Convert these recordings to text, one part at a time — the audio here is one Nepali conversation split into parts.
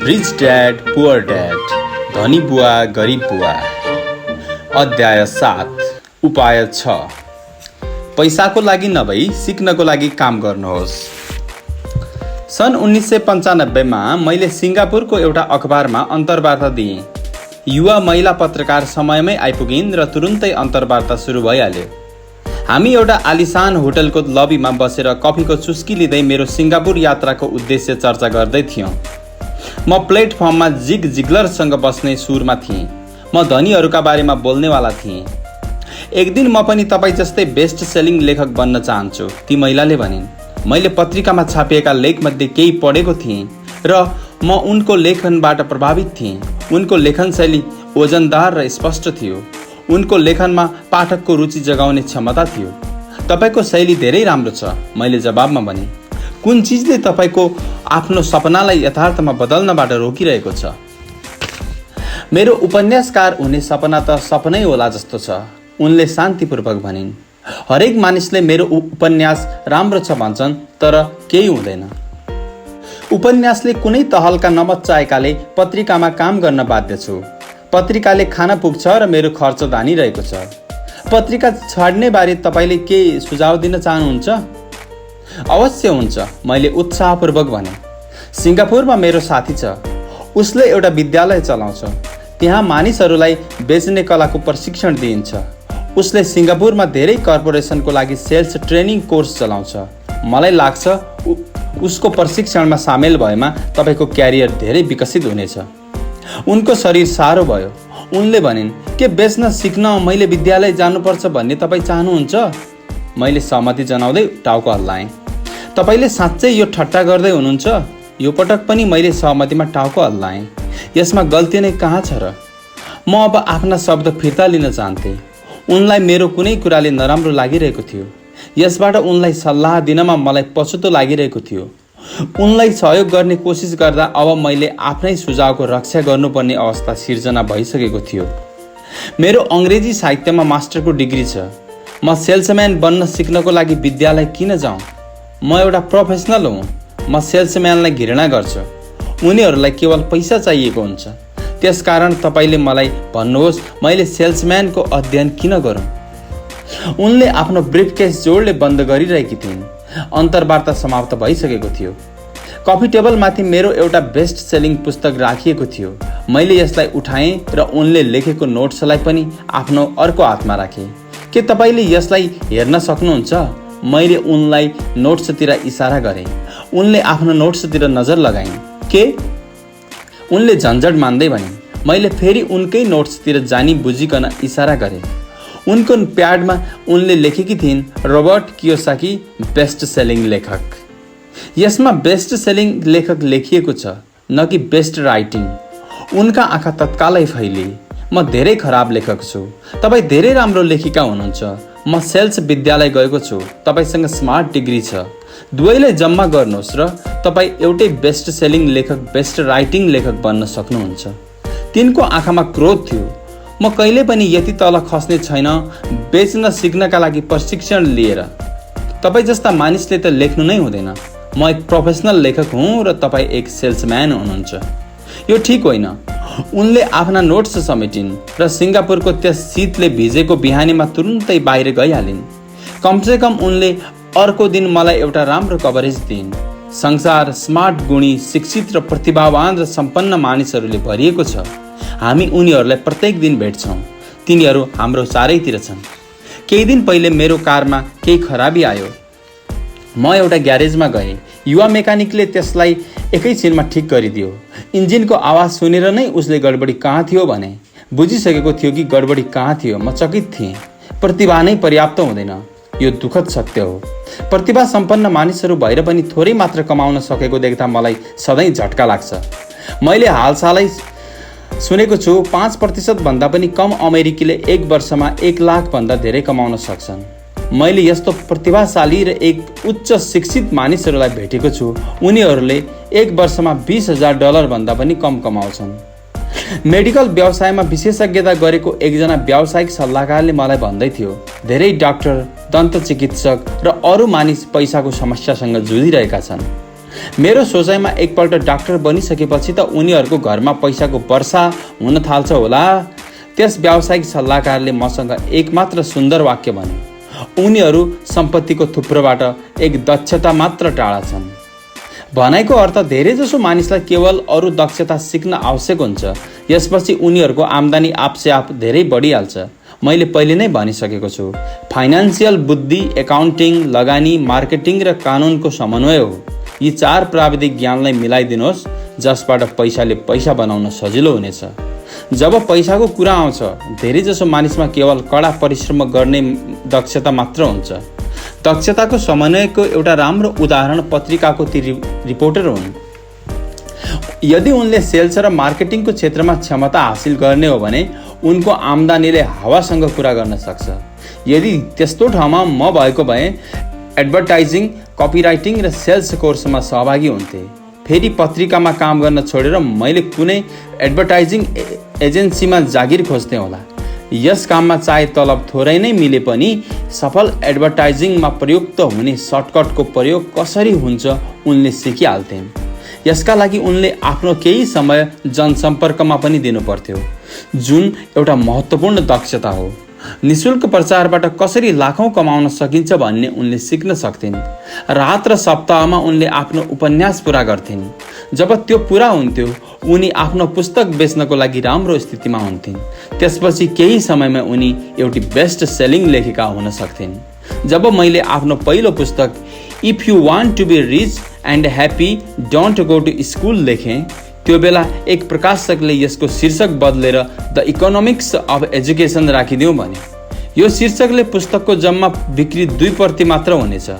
रिच ड्याड पुअर ड्याड, धनी बुवा गरिब बुवा। अध्याय 7, उपाय 6। पैसाको लागि नभई सिक्नको लागि काम गर्नुहोस्। सन् 1995 मा मैले सिङ्गापुरको एउटा अखबारमा अन्तर्वार्ता दिएँ। युवा महिला पत्रकार समयमै आइपुगिन् र तुरुन्तै अन्तर्वार्ता सुरु भइहाल्यो। हामी एउटा आलिशान होटलको लबीमा बसेर कफीको चुस्की लिँदै मेरो सिङ्गापुर यात्राको उद्देश्य चर्चा गर्दै थियौँ। म प्लेटफर्ममा जिग जिग्लरसँग बस्ने सुरमा थिएँ। म धनीहरूका बारेमा बोल्नेवाला थिएँ। एक दिन म पनि तपाईँ जस्तै बेस्ट सेलिङ लेखक बन्न चाहन्छु, ती महिलाले भनिन्। मैले पत्रिकामा छापिएका लेखमध्ये केही पढेको थिएँ र म उनको लेखनबाट प्रभावित थिएँ। उनको लेखन शैली ओजनदार र स्पष्ट थियो। उनको लेखनमा पाठकको रुचि जगाउने क्षमता थियो। तपाईँको शैली धेरै राम्रो छ, मैले जवाबमा भने। कुन चिजले तपाईँको आफ्नो सपनालाई यथार्थमा बदल्नबाट रोकिरहेको छ? मेरो उपन्यासकार हुने सपना त सपनै होला जस्तो छ, उनले शान्तिपूर्वक भनिन्। हरेक मानिसले मेरो उपन्यास राम्रो छ भन्छन्, तर केही हुँदैन। उपन्यासले कुनै तहलका नमच्चाएकाले पत्रिकामा काम गर्न बाध्य छु। पत्रिकाले खान पुग्छ र मेरो खर्च धानिरहेको छ। पत्रिका छाड्ने बारे तपाईँले केही सुझाव दिन चाहनुहुन्छ? अवश्य हुन्छ, मैले उत्साहपूर्वक भने। सिङ्गापुरमा मेरो साथी छ, उसले एउटा विद्यालय चलाउँछ। त्यहाँ मानिसहरूलाई बेच्ने कलाको प्रशिक्षण दिइन्छ। उसले सिङ्गापुरमा धेरै कर्पोरेसनको लागि सेल्स ट्रेनिङ कोर्स चलाउँछ। मलाई लाग्छ उसको प्रशिक्षणमा सामेल भएमा तपाईँको क्यारियर धेरै विकसित हुनेछ। उनको शरीर साह्रो भयो। उनले भनिन्, के बेच्न सिक्न मैले विद्यालय जानुपर्छ भन्ने तपाईँ चाहनुहुन्छ? मैले सहमति जनाउँदै टाउको हल्लाएँ। तपाईँले साँच्चै यो ठट्टा गर्दै हुनुहुन्छ? यो पटक पनि मैले सहमतिमा टाउको हल्लाएँ। यसमा गल्ती नै कहाँ छ र? म अब आफ्ना शब्द फिर्ता लिन चाहन्थेँ। उनलाई मेरो कुनै कुराले नराम्रो लागिरहेको थियो। यसबाट उनलाई सल्लाह दिनमा मलाई पछुतो लागिरहेको थियो। उनलाई सहयोग गर्ने कोसिस गर्दा अब मैले आफ्नै सुझावको रक्षा गर्नुपर्ने अवस्था सिर्जना भइसकेको थियो। मेरो अङ्ग्रेजी साहित्यमा मास्टरको डिग्री छ। म सेल्सम्यान बन्न सिक्नको लागि विद्यालय किन जाउँ? म एउटा प्रोफेसनल हुँ। म सेल्सम्यानलाई घृणा गर्छु। उनीहरूलाई केवल पैसा चाहिएको हुन्छ। त्यसकारण तपाईँले मलाई भन्नुहोस्, मैले सेल्सम्यानको अध्ययन किन गरौँ? उनले आफ्नो ब्रिफकेस जोडले बन्द गरिरहेकी थिइन्। अन्तर्वार्ता समाप्त भइसकेको थियो। कफी टेबलमाथि मेरो एउटा बेस्ट सेलिङ पुस्तक राखिएको थियो। मैले यसलाई उठाएँ र उनले लेखेको नोट्सलाई पनि आफ्नो अर्को हातमा राखेँ। के तपाईँले यसलाई हेर्न सक्नुहुन्छ? मैले उनलाई नोट्सतिर इसारा गरेँ। उनले आफ्नो नोट्सतिर नजर लगाइन्। के? उनले झन्झट मान्दै भनिन्। मैले फेरि उनकै नोट्सतिर जानी बुझिकन इसारा गरेँ। उनको प्याडमा उनले लेखेकी थिइन्, रोबर्ट कियोसाकी बेस्ट सेलिङ लेखक। यसमा बेस्ट सेलिङ लेखक लेखिएको छ, न कि बेस्ट राइटिङ। उनका आँखा तत्कालै फैलिए। म धेरै खराब लेखक छु। तपाईँ धेरै राम्रो लेखिका हुनुहुन्छ। म सेल्स विद्यालय गएको छु। तपाईँसँग स्मार्ट डिग्री छ। दुवैलाई जम्मा गर्नुहोस् र तपाईँ एउटै बेस्ट सेलिङ लेखक, बेस्ट राइटिङ लेखक बन्न सक्नुहुन्छ। तिनको आँखामा क्रोध थियो। म कहिले पनि यति तल खस्ने छैन बेच्न सिक्नका लागि प्रशिक्षण लिएर। तपाईँ जस्ता मानिसले त लेख्नु नै हुँदैन। म एक प्रोफेसनल लेखक हुँ र तपाईँ एक सेल्सम्यान हुनुहुन्छ। यो ठिक होइन। उनले आफ्ना नोट्स समेटिन् र सिङ्गापुरको त्यस शीतले भिजेको बिहानीमा तुरुन्तै बाहिर गइहालिन्। कमसेकम उनले अर्को दिन मलाई एउटा राम्रो कभरेज दिइन्। संसार स्मार्ट, गुणी, शिक्षित र प्रतिभावान र सम्पन्न मानिसहरूले भरिएको छ। हामी उनीहरूलाई प्रत्येक दिन भेट्छौँ। तिनीहरू हाम्रो चारैतिर छन्। केही दिन पहिले मेरो कारमा केही खराबी आयो। म एउटा ग्यारेजमा गएँ। युवा मेकानिकले त्यसलाई एकैछिनमा ठिक गरिदियो। इन्जिनको आवाज सुनेर नै उसले गडबडी कहाँ थियो भने बुझिसकेको थियो कि गडबडी कहाँ थियो। म चकित थिएँ। प्रतिभा नै पर्याप्त हुँदैन, यो दुःखद सत्य हो। प्रतिभा सम्पन्न मानिसहरू भएर पनि थोरै मात्र कमाउन सकेको देख्दा मलाई सधैँ झट्का लाग्छ। मैले हालसालै सुनेको छु 5% भन्दा पनि कम अमेरिकीले एक वर्षमा 1 लाख भन्दा धेरै कमाउन सक्छन्। मैले यस्तो प्रतिभाशाली र एक उच्च शिक्षित मानिसहरूलाई भेटेको छु। उनीहरूले एक वर्षमा $20,000 भन्दा पनि कम कमाउँछन्। मेडिकल व्यवसायमा विशेषज्ञता गरेको एकजना व्यावसायिक सल्लाहकारले मलाई भन्दै थियो, धेरै डाक्टर, दन्त चिकित्सक र अरू मानिस पैसाको समस्यासँग जुझिरहेका छन्। मेरो सोचाइमा एकपल्ट डाक्टर बनिसकेपछि त उनीहरूको घरमा पैसाको वर्षा हुन थाल्छ होला। त्यस व्यावसायिक सल्लाहकारले मसँग एकमात्र सुन्दर वाक्य भने, उनीहरू सम्पत्तिको थुप्रोबाट एक दक्षता मात्र टाढा छन्। भनाइको अर्थ धेरैजसो मानिसलाई केवल अरू दक्षता सिक्न आवश्यक हुन्छ, यसपछि उनीहरूको आम्दानी आपसे आप धेरै बढिहाल्छ। मैले पहिले नै भनिसकेको छु, फाइनान्सियल बुद्धि, एकाउन्टिङ, लगानी, मार्केटिङ र कानुनको समन्वय हो। यी 4 प्राविधिक ज्ञानलाई मिलाइदिनुहोस्, जसबाट पैसाले पैसा बनाउन सजिलो हुनेछ। जब पैसाको कुरा आउँछ, धेरैजसो मानिसमा केवल कडा परिश्रम गर्ने दक्षता मात्र हुन्छ। दक्षताको समन्वयको एउटा राम्रो उदाहरण पत्रिकाको ती रिपोर्टर हुन्। यदि उनले सेल्स र मार्केटिङको क्षेत्रमा क्षमता हासिल गर्ने हो भने उनको आम्दानीले हावासँग कुरा गर्न सक्छ। यदि त्यस्तो ठाउँमा म भएको भए एडभर्टाइजिङ, कपिराइटिङ र सेल्स कोर्समा सहभागी हुन्थे। फेरि पत्रिकामा काम गर्न छोडेर मैले कुनै एडभर्टाइजिङ एजेन्सीमा जागिर खोज्थेँ होला। यस काममा चाहे तलब थोरै नै मिले पनि सफल एडभर्टाइजिङमा प्रयुक्त हुने सर्टकटको प्रयोग कसरी हुन्छ उनले सिकिहाल्थे। यसका लागि उनले आफ्नो केही समय जनसम्पर्कमा पनि दिनुपर्थ्यो, जुन एउटा महत्त्वपूर्ण दक्षता हो। निशुल्क प्रचारबाट कसरी लाखौँ कमाउन सकिन्छ भन्ने उनले सिक्न सक्थिन्। रात र सप्ताहमा उनले आफ्नो उपन्यास पुरा गर्थिन्। जब त्यो पुरा हुन्थ्यो, उनी आफ्नो पुस्तक बेच्नको लागि राम्रो स्थितिमा हुन्थिन्। त्यसपछि केही समयमा उनी एउटी बेस्ट सेलिङ लेखिका हुन सक्थिन्। जब मैले आफ्नो पहिलो पुस्तक if you want to be rich and happy don't go to school लेखेँ, त्यो बेला एक प्रकाशकले यसको शीर्षक बदलेर द इकोनोमिक्स अफ एजुकेसन राखिदिउँ भने। यो शीर्षकले पुस्तकको जम्मा बिक्री 2% मात्र हुनेछ।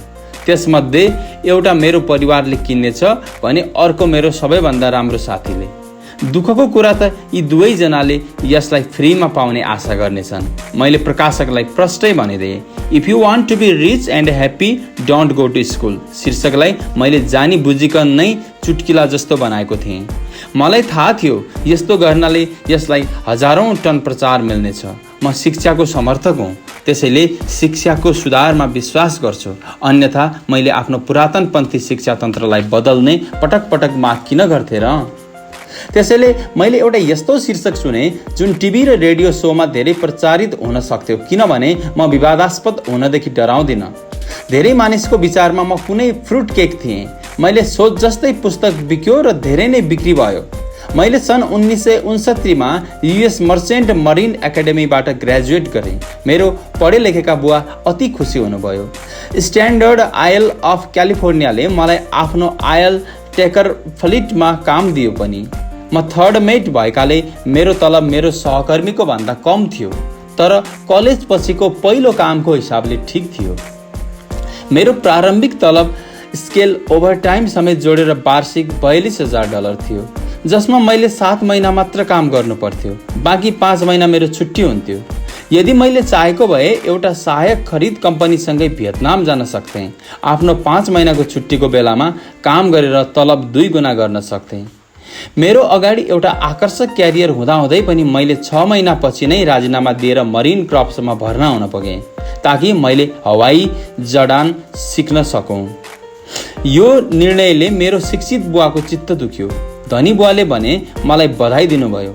त्यसमध्ये एउटा मेरो परिवारले किन्नेछ भने अर्को मेरो सबैभन्दा राम्रो साथीले। दुःखको कुरा त यी दुवैजनाले यसलाई फ्रीमा पाउने आशा गर्नेछन्। मैले प्रकाशकलाई प्रष्टै भनिदिएँ, if you want to be rich and happy don't go to school. शीर्षकलाई मैले जानी बुझिकन नै चुट्किला जस्तो बनाएको थिएँ। मलाई थाहा थियो यस्तो गर्नाले यसलाई हजारौँ टन प्रचार मिल्नेछ। म शिक्षाको समर्थक हुँ, त्यसैले शिक्षाको सुधारमा विश्वास गर्छु। अन्यथा मैले आफ्नो पुरातनपन्थी शिक्षा तन्त्रलाई बदल्ने पटक पटक माग किन गर्थेँ र? त्यसैले मैले एउटा यस्तो शीर्षक चुने जुन टिभी र रेडियो सोमा धेरै प्रचारित हुन सक्थ्यो, किनभने म विवादास्पद हुनदेखि डराउँदिनँ। धेरै मानिसको विचारमा म कुनै फ्रुट केक थिएँ। मैले सोच जस्तै पुस्तक बिक्यो र धेरै नै बिक्री भयो। मैले सन् 1969 युएस मर्चेन्ट मरिन एकाडेमीबाट ग्रेजुएट गरेँ। मेरो पढे लेखेका बुवा अति खुसी हुनुभयो। स्ट्यान्डर्ड आयल अफ क्यालिफोर्नियाले मलाई आफ्नो आयल टेकर फ्लिटमा काम दियो पनि। म थर्ड मेट भएकाले मेरो तलब मेरो सहकर्मीको भन्दा कम थियो, तर कलेज पछिको पहिलो कामको हिसाबले ठिक थियो। मेरो प्रारम्भिक तलब स्केल ओभरटाइम समेत जोडेर वार्षिक $42,000 थियो, जसमा मैले 7 महिना मात्र काम गर्नु पर्थ्यो। बाँकी 5 महिना मेरो छुट्टी हुन्थ्यो। यदि मैले चाहेको भए एउटा सहायक खरिद कम्पनीसँगै भियतनाम जान सक्थेँ। आफ्नो 5 महिनाको छुट्टीको बेलामा काम गरेर तलब 2 गुणा गर्न सक्थेँ। मेरो अगाडि एउटा आकर्षक क्यारियर हुँदाहुँदै पनि मैले 6 महिनापछि नै राजीनामा दिएर मरिन क्रप्समा भर्ना हुन पुगेँ, ताकि मैले हवाई जडान सिक्न सकौँ। यो निर्णयले मेरो शिक्षित बुवाको चित्त दुख्यो। धनी बुवाले भने मलाई बधाई दिनुभयो।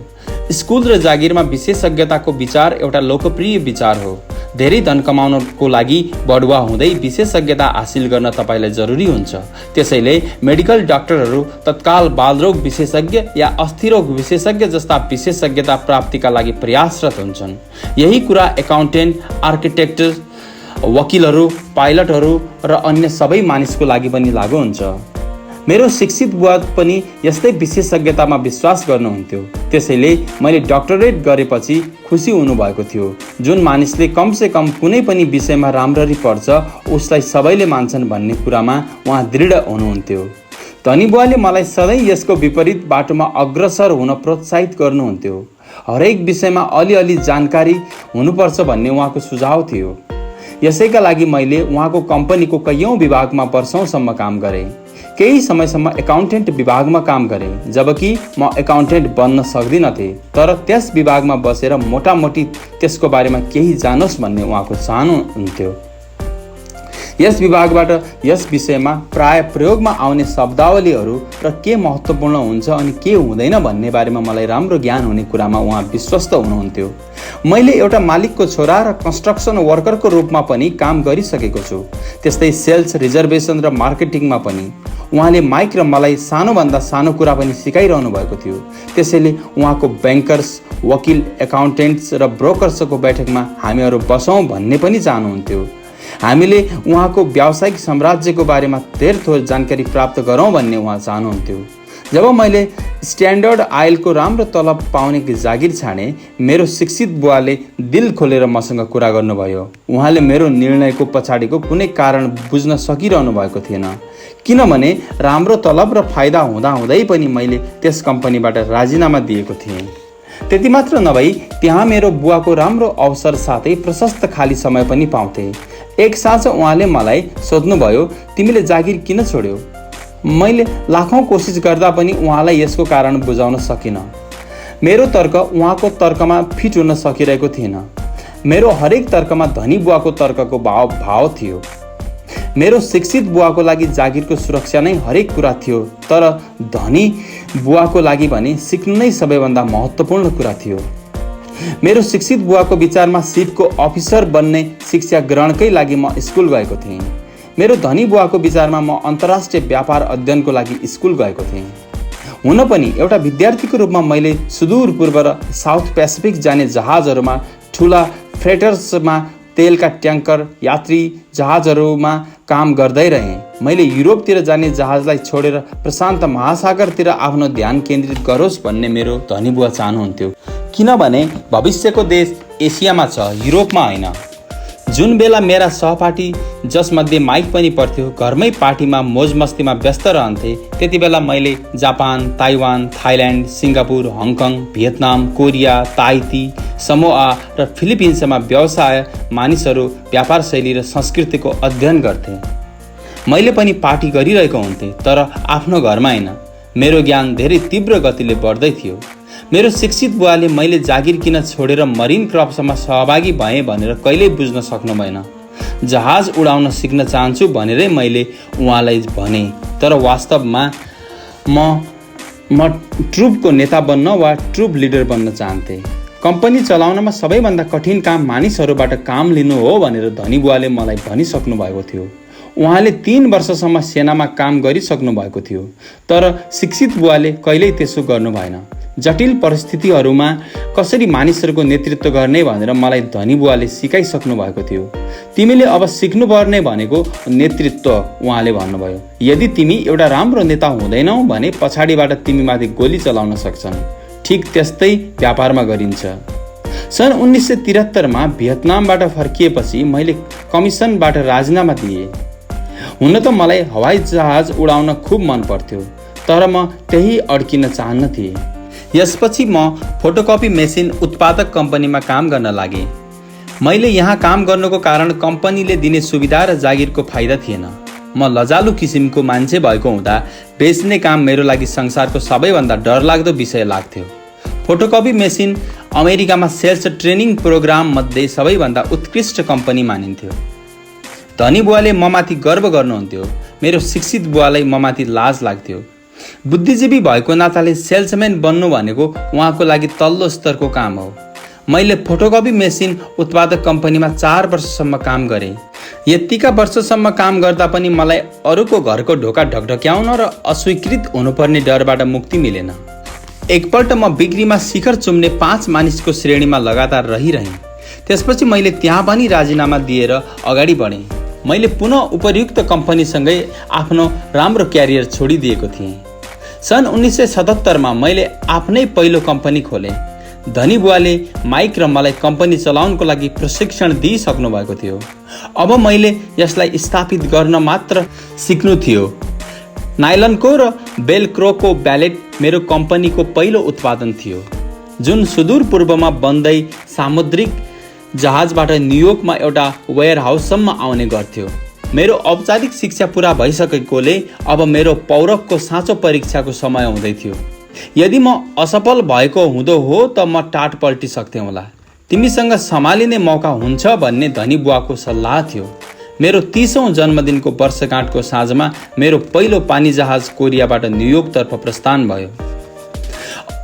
स्कुल र जागिरमा विशेषज्ञताको विचार एउटा लोकप्रिय विचार हो। धेरै धन कमाउनको लागि बढुवा हुँदै विशेषज्ञता हासिल गर्न तपाईलाई जरुरी हुन्छ। त्यसैले मेडिकल डाक्टरहरू तत्काल बालरोग विशेषज्ञ या अस्थिरोग विशेषज्ञ जस्ता विशेषज्ञता प्राप्तिका लागि प्रयासरत हुन्छन्। यही कुरा एकाउन्टेन्ट, आर्किटेक्ट, वकिलहरू, पाइलटहरू र अन्य सबै मानिसको लागि पनि लागू हुन्छ। मेरो शिक्षित बुवा पनि यस्तै विशेषज्ञतामा विश्वास गर्नुहुन्थ्यो। त्यसैले मैले डक्टरेट गरेपछि खुसी हुनुभएको थियो। जुन मानिसले कमसे कम कुनै पनि विषयमा राम्ररी पढ्छ उसलाई सबैले मान्छन् भन्ने कुरामा उहाँ दृढ हुनुहुन्थ्यो। धनी बुवाले मलाई सधैँ यसको विपरीत बाटोमा अग्रसर हुन प्रोत्साहित गर्नुहुन्थ्यो। हरेक विषयमा अलिअलि जानकारी हुनुपर्छ भन्ने उहाँको सुझाव थियो। यसैका लागि मैले उहाँको कम्पनीको कैयौँ विभागमा वर्षौँसम्म काम गरेँ। केही समयसम्म एकाउन्टेन्ट विभागमा काम गरेँ, जबकि म एकाउन्टेन्ट बन्न सक्दिनथेँ। तर त्यस विभागमा बसेर मोटामोटी त्यसको बारेमा केही जानोस् भन्ने उहाँको चाहनु हुन्थ्यो। यस विभागबाट यस विषयमा प्राय प्रयोगमा आउने शब्दावलीहरू र के महत्त्वपूर्ण हुन्छ अनि के हुँदैन भन्ने बारेमा मलाई राम्रो ज्ञान हुने कुरामा उहाँ विश्वस्त हुनुहुन्थ्यो। मैले एउटा मालिकको छोरा र कन्स्ट्रक्सन वर्करको रूपमा पनि काम गरिसकेको छु। त्यस्तै सेल्स, रिजर्भेसन र मार्केटिङमा पनि उहाँले माइक र मलाई सानोभन्दा सानो कुरा पनि सिकाइरहनु भएको थियो। त्यसैले उहाँको ब्याङ्कर्स, वकिल, एकाउन्टेन्ट्स र ब्रोकर्सको बैठकमा हामीहरू बसौँ भन्ने पनि चाहनुहुन्थ्यो। हामीले उहाँको व्यावसायिक साम्राज्यको बारेमा धेर थोर जानकारी प्राप्त गरौँ भन्ने उहाँ चाहनुहुन्थ्यो। जब मैले स्ट्यान्डर्ड आइलको राम्रो तलब पाउने जागिर छाने, मेरो शिक्षित बुवाले दिल खोलेर मसँग कुरा गर्नुभयो। उहाँले मेरो निर्णयको पछाडिको कुनै कारण बुझ्न सकिरहनु भएको थिएन, किनभने राम्रो तलब र फाइदा हुँदाहुँदै पनि मैले त्यस कम्पनीबाट राजीनामा दिएको थिएँ। त्यति मात्र नभई त्यहाँ मेरो बुवाको राम्रो अवसर साथै प्रशस्त खाली समय पनि पाउँथे। एक साँझ उहाँले मलाई सोध्नुभयो, तिमीले जागिर किन छोड्यौ? मैले लाखौँ कोसिस गर्दा पनि उहाँलाई यसको कारण बुझाउन सकिनँ। मेरो तर्क उहाँको तर्कमा फिट हुन सकिरहेको थिएन। मेरो हरेक तर्कमा धनी बुवाको तर्कको भाव थियो। मेरो शिक्षित बुवाको लागि जागिरको सुरक्षा नै हरेक कुरा थियो, तर धनी बुवाको लागि भने सिक्नु नै सबैभन्दा महत्त्वपूर्ण कुरा थियो। मेरो शिक्षित बुवाको विचारमा सिपको अफिसर बन्ने शिक्षा ग्रहणकै लागि म स्कुल गएको थिएँ। मेरो धनी बुवाको विचारमा म अन्तर्राष्ट्रिय व्यापार अध्ययनको लागि स्कुल गएको थिएँ। हुन पनि एउटा विद्यार्थीको रूपमा मैले सुदूर पूर्व र साउथ पेसिफिक जाने जहाजहरूमा, ठुला फ्रेटर्समा, तेलका ट्याङ्कर, यात्री जहाजहरूमा काम गर्दै रहेँ। मैले युरोपतिर जाने जहाजलाई छोडेर प्रशान्त महासागरतिर आफ्नो ध्यान केन्द्रित गरोस् भन्ने मेरो धनी बुवा चाहनुहुन्थ्यो, किनभने भविष्यको देश एसियामा छ, युरोपमा होइन। जुन बेला मेरा सहपाठी, जसमध्ये माइक पनि पर्थ्यो, घरमै पार्टीमा मोजमस्तीमा व्यस्त रहन्थे, त्यति बेला मैले Japan, Taiwan, Thailand, Singapore, Hong Kong, Vietnam, Korea, Tahiti, Samoa र फिलिपिन्समा व्यवसाय, मानिसहरू, व्यापार शैली र संस्कृतिको अध्ययन गर्थे। मैले पनि पार्टी गरिरहेको हुन्थेँ, तर आफ्नो घरमा होइन। मेरो ज्ञान धेरै तीव्र गतिले बढ्दै थियो। मेरो शिक्षित बुवाले मैले जागिर किन छोडेर मरिन क्लबसम्म सहभागी भएँ भनेर कहिल्यै बुझ्न सक्नु भएन। जहाज उडाउन सिक्न चाहन्छु भनेरै मैले उहाँलाई भने, तर वास्तवमा म ट्रुपको नेता बन्न वा ट्रुप लिडर बन्न चाहन्थेँ। कम्पनी चलाउनमा सबैभन्दा कठिन काम मानिसहरूबाट काम लिनु हो भनेर धनी बुवाले मलाई भनिसक्नु भएको थियो। उहाँले 3 वर्षसम्म सेनामा काम गरिसक्नु भएको थियो, तर शिक्षित बुवाले कहिल्यै त्यसो गर्नु भएन। जटिल परिस्थितिहरूमा कसरी मानिसहरूको नेतृत्व गर्ने भनेर मलाई धनी बुवाले सिकाइसक्नु भएको थियो। तिमीले अब सिक्नुपर्ने भनेको नेतृत्व, उहाँले भन्नुभयो। यदि तिमी एउटा राम्रो नेता हुँदैनौ भने पछाडिबाट तिमीमाथि गोली चलाउन सक्छन्। ठिक त्यस्तै व्यापारमा गरिन्छ। सन् 1973मा भियतनामबाट फर्किएपछि मैले कमिसनबाट राजीनामा दिएँ। हुन त मलाई हवाई जहाज उडाउन खुब मन पर्थ्यो, तर म त्यही अड्किन चाहन्न थिएँ। यसपछि म फोटोकपी मेसिन उत्पादक कम्पनीमा काम गर्न लागेँ। मैले यहाँ काम गर्नुको कारण कम्पनीले दिने सुविधा र जागिरको फाइदा थिएन। म लजालु किसिमको मान्छे भएको हुँदा बेच्ने काम मेरो लागि संसारको सबैभन्दा डरलाग्दो विषय लाग्थ्यो। फोटोकपी मेसिन अमेरिकामा सेल्स ट्रेनिङ प्रोग्राम मध्ये सबैभन्दा उत्कृष्ट कम्पनी मानिन्थ्यो। धनी बुवाले ममाथि गर्व गर्नुहुन्थ्यो, मेरो शिक्षित बुवालाई ममाथि लाज लाग्थ्यो। बुद्धिजीवी भएको नाताले सेल्सम्यान बन्नु भनेको उहाँको लागि तल्लो स्तरको काम हो। मैले फोटोकपी मेसिन उत्पादक कम्पनीमा 4 वर्षसम्म काम गरेँ। यतिका वर्षसम्म काम गर्दा पनि मलाई अरूको घरको ढोका ढकढक्याउन र अस्वीकृत हुनुपर्ने डरबाट मुक्ति मिलेन। एकपल्ट म बिक्रीमा शिखर चुम्ने 5 मानिसको श्रेणीमा लगातार रहिरहेँ। त्यसपछि मैले त्यहाँ पनि राजीनामा दिएर अगाडि बढेँ। मैले पुनः उपर्युक्त कम्पनीसँगै आफ्नो राम्रो क्यारियर छोडिदिएको थिएँ। सन् 1977मा मैले आफ्नै पहिलो कम्पनी खोलेँ। धनी बुवाले माइक र मलाई कम्पनी चलाउनको लागि प्रशिक्षण दिइसक्नु भएको थियो। अब मैले यसलाई स्थापित गर्न मात्र सिक्नु थियो। नाइलनको र बेलक्रोको ब्यालेट मेरो कम्पनीको पहिलो उत्पादन थियो, जुन सुदूर पूर्वमा बन्दै सामुद्रिक जहाजबाट न्युयोर्कमा एउटा वेयरहाउससम्म आउने गर्थ्यो। मेरो औपचारिक शिक्षा पुरा भइसकेकोले अब मेरो पौरखको साँचो परीक्षाको समय हुँदै थियो। यदि म असफल भएको हुँदो हो त म टाट पल्टिसक्थेँ होला। तिमीसँग सम्हालिने मौका हुन्छ भन्ने धनी बुवाको सल्लाह थियो। मेरो 30औं जन्मदिनको वर्षगाँठको साँझमा मेरो पहिलो पानी जहाज कोरियाबाट न्युयोर्कतर्फ प्रस्थान भयो।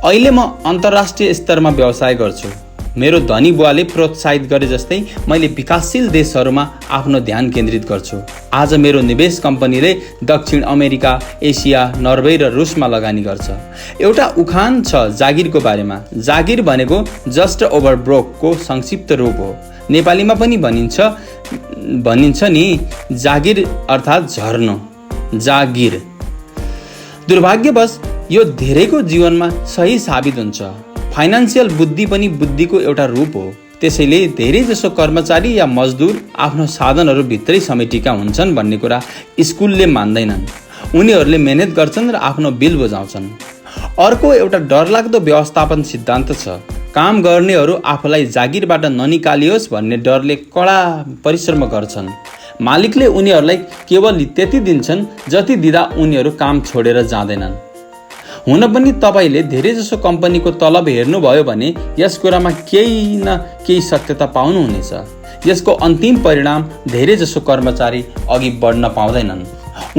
अहिले म अन्तर्राष्ट्रिय स्तरमा व्यवसाय गर्छु। मेरो धनी बुवाले प्रोत्साहित गरे जस्तै मैले विकासशील देशहरूमा आफ्नो ध्यान केन्द्रित गर्छु। आज मेरो निवेश कम्पनीले दक्षिण अमेरिका, एसिया, नर्वे र रुसमा लगानी गर्छ। एउटा उखान छ जागिरको बारेमा। जागिर भनेको जस्ट ओभर ब्रोकको संक्षिप्त रूप हो। नेपालीमा पनि भनिन्छ नि जागिर अर्थात् झर्नो, जागिर। दुर्भाग्यवश यो धेरैको जीवनमा सही साबित हुन्छ। फाइनान्सियल बुद्धि पनि बुद्धिको एउटा रूप हो। त्यसैले धेरैजसो कर्मचारी या मजदुर आफ्नो साधनहरू भित्रै समेटिएका हुन्छन् भन्ने कुरा स्कुलले मान्दैनन्। उनीहरूले मेहनत गर्छन् र आफ्नो बिल बुझाउँछन्। अर्को एउटा डरलाग्दो व्यवस्थापन सिद्धान्त छ। काम गर्नेहरू आफूलाई जागिरबाट ननिकालियोस् भन्ने डरले कडा परिश्रम गर्छन्। मालिकले उनीहरूलाई केवल त्यति दिन्छन् जति दिँदा उनीहरू काम छोडेर जाँदैनन्। हुन पनि तपाईँले धेरैजसो कम्पनीको तलब हेर्नुभयो भने यस कुरामा केही न केही सत्यता पाउनुहुनेछ। यसको अन्तिम परिणाम धेरैजसो कर्मचारी अघि बढ्न पाउँदैनन्।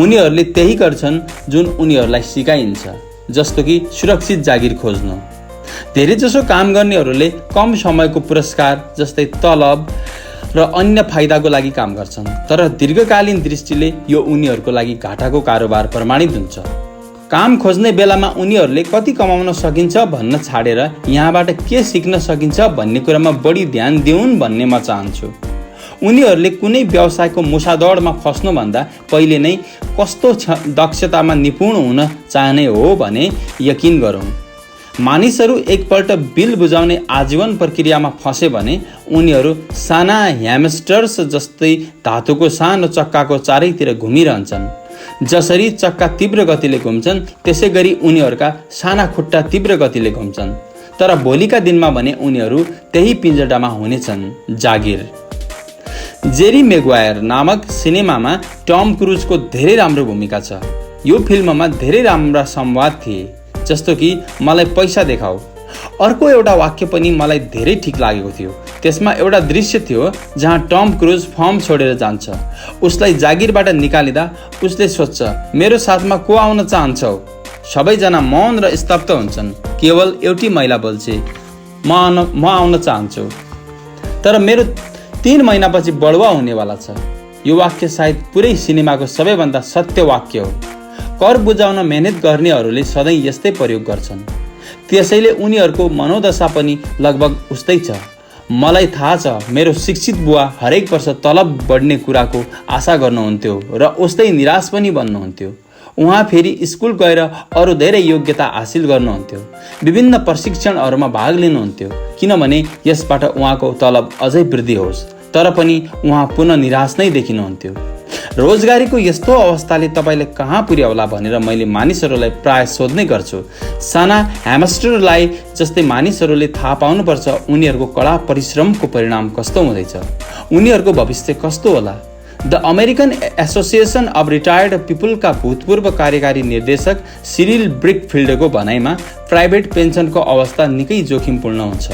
उनीहरूले त्यही गर्छन् जुन उनीहरूलाई सिकाइन्छ, जस्तो कि सुरक्षित जागिर खोज्नु। धेरैजसो काम गर्नेहरूले कम समयको पुरस्कार जस्तै तलब र अन्य फाइदाको लागि काम गर्छन्, तर दीर्घकालीन दृष्टिले यो उनीहरूको लागि घाटाको कारोबार प्रमाणित हुन्छ। काम खोज्ने बेलामा उनीहरूले कति कमाउन सकिन्छ भन्न छाडेर यहाँबाट के सिक्न सकिन्छ भन्ने कुरामा बढी ध्यान दिउन् भन्ने म चाहन्छु। उनीहरूले कुनै व्यवसायको मुसादौडमा फस्नुभन्दा पहिले नै कस्तो दक्षतामा निपुण हुन चाहने हो भने यकिन गरौँ। मानिसहरू एकपल्ट बिल बुझाउने आजीवन प्रक्रियामा फसे भने उनीहरू साना ह्यामस्टर्स जस्तै धातुको सानो चक्काको चारैतिर घुमिरहन्छन्। जसरी चक्का तीव्र गतिले घुम्छन् त्यसै गरी उनीहरूका साना खुट्टा तीव्र गतिले घुम्छन्। तर भोलिका दिनमा भने उनीहरू त्यही पिँजडामा हुनेछन्, जागिर। जेरी मेग्वायर नामक सिनेमामा टम क्रुजको धेरै राम्रो भूमिका छ। यो फिल्ममा धेरै राम्रा संवाद थिए, जस्तो कि मलाई पैसा देखाऊ। अर्को एउटा वाक्य पनि मलाई धेरै ठिक लागेको थियो। त्यसमा एउटा दृश्य थियो जहाँ टम क्रुज फर्म छोडेर जान्छ। उसलाई जागिरबाट निकालिँदा उसले सोध्छ, मेरो साथमा को आउन चाहन्छौ? सबैजना मौन र स्तब्ध हुन्छन्। केवल एउटी महिला बोल्छे, म आउन चाहन्छु, तर मेरो 3 महिनापछि बढुवा हुनेवाला छ। यो वाक्य सायद पुरै सिनेमाको सबैभन्दा सत्य वाक्य हो। कर बुझाउन मेहनत गर्नेहरूले सधैँ यस्तै प्रयोग गर्छन्। त्यसैले उनीहरूको मनोदशा पनि लगभग उस्तै छ। मलाई थाहा छ, मेरो शिक्षित बुवा हरेक वर्ष तलब बढ्ने कुराको आशा गर्नुहुन्थ्यो र उस्तै निराश पनि बन्नुहुन्थ्यो। उहाँ फेरि स्कुल गएर अरू धेरै योग्यता हासिल गर्नुहुन्थ्यो। विभिन्न प्रशिक्षणहरूमा भाग लिनुहुन्थ्यो किनभने यसबाट उहाँको तलब अझै वृद्धि होस्। तर पनि उहाँ पुनः निराश नै देखिनुहुन्थ्यो। रोजगारीको यस्तो अवस्थाले तपाईँले कहाँ पुर्याउला भनेर मैले मानिसहरूलाई प्राय सोध्ने गर्छु। साना ह्यामस्टरलाई जस्तै मानिसहरूले थाहा पाउनुपर्छ उनीहरूको कडा परिश्रमको परिणाम कस्तो हुँदैछ, उनीहरूको भविष्य कस्तो होला। The American Association of Retired पिपुलका भूतपूर्व कार्यकारी निर्देशक सिरिल ब्रिकफिल्डको भनाइमा प्राइभेट पेन्सनको अवस्था निकै जोखिमपूर्ण हुन्छ।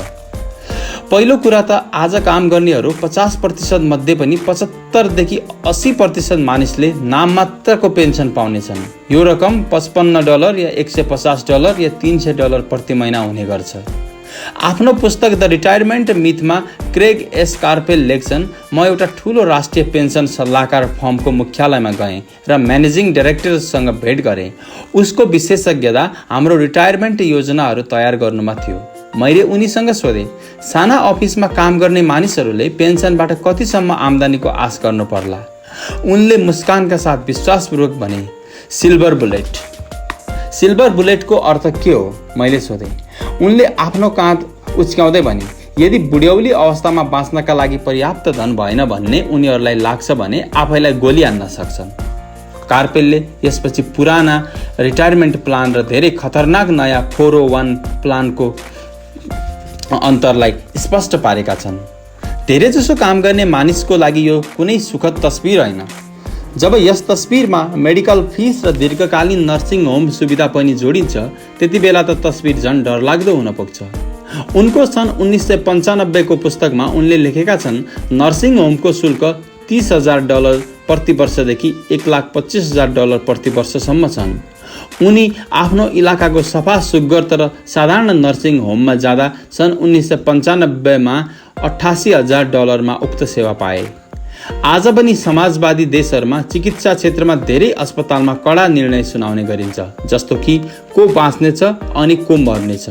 पहिलो कुरा त आज काम गर्नेहरू 50% मध्ये पनि 75 देखि 80% मानिसले नाममात्रको पेन्सन पाउनेछन्। यो रकम $55 या $150 या $300 प्रति महिना हुने गर्छ। आफ्नो पुस्तक द रिटायरमेन्ट मिथमा क्रेग एस कार्पेल लेख्छन्, म एउटा ठुलो राष्ट्रिय पेन्सन सल्लाहकार फर्मको मुख्यालयमा गएँ र म्यानेजिङ डाइरेक्टरसँग भेट गरेँ। उसको विशेषज्ञता हाम्रो रिटायरमेन्ट योजनाहरू तयार गर्नुमा थियो। मैले उनीसँग सोधेँ, साना अफिसमा काम गर्ने मानिसहरूले पेन्सनबाट कतिसम्म आम्दानीको आश गर्नु पर्ला? उनले मुस्कानका साथ विश्वासपूर्वक भने, सिल्भर बुलेट। सिल्भर बुलेटको अर्थ के हो? मैले सोधेँ। उनले आफ्नो काँध उच्काउँदै भने, यदि बुढ्यौली अवस्थामा बाँच्नका लागि पर्याप्त धन भएन भन्ने उनीहरूलाई लाग्छ भने आफैलाई गोली हान्न सक्छन्। कार्पेलले यसपछि पुराना रिटायरमेन्ट प्लान र धेरै खतरनाक नयाँ 401 प्लानको अन्तरलाई स्पष्ट पारेका छन्। धेरैजसो काम गर्ने मानिसको लागि यो कुनै सुखद तस्बिर होइन। जब यस तस्बिरमा मेडिकल फिस र दीर्घकालीन नर्सिङ होम सुविधा पनि जोडिन्छ त्यति बेला त तस्बिर झन् डरलाग्दो हुन पुग्छ। उनको सन् 1995 को पुस्तकमा उनले लेखेका छन्, नर्सिङ होमको शुल्क $30,000 प्रति वर्षदेखि $1,25,000 प्रति वर्षसम्म छन्। उनी आफ्नो इलाकाको सफा सुग्घर तर साधारण नर्सिङ होममा जाँदा सन् 1995मा $88,000 उक्त सेवा पाए। आज पनि समाजवादी देशहरूमा चिकित्सा क्षेत्रमा धेरै अस्पतालमा कडा निर्णय सुनाउने गरिन्छ, जस्तो कि को बाँच्नेछ अनि को मर्नेछ।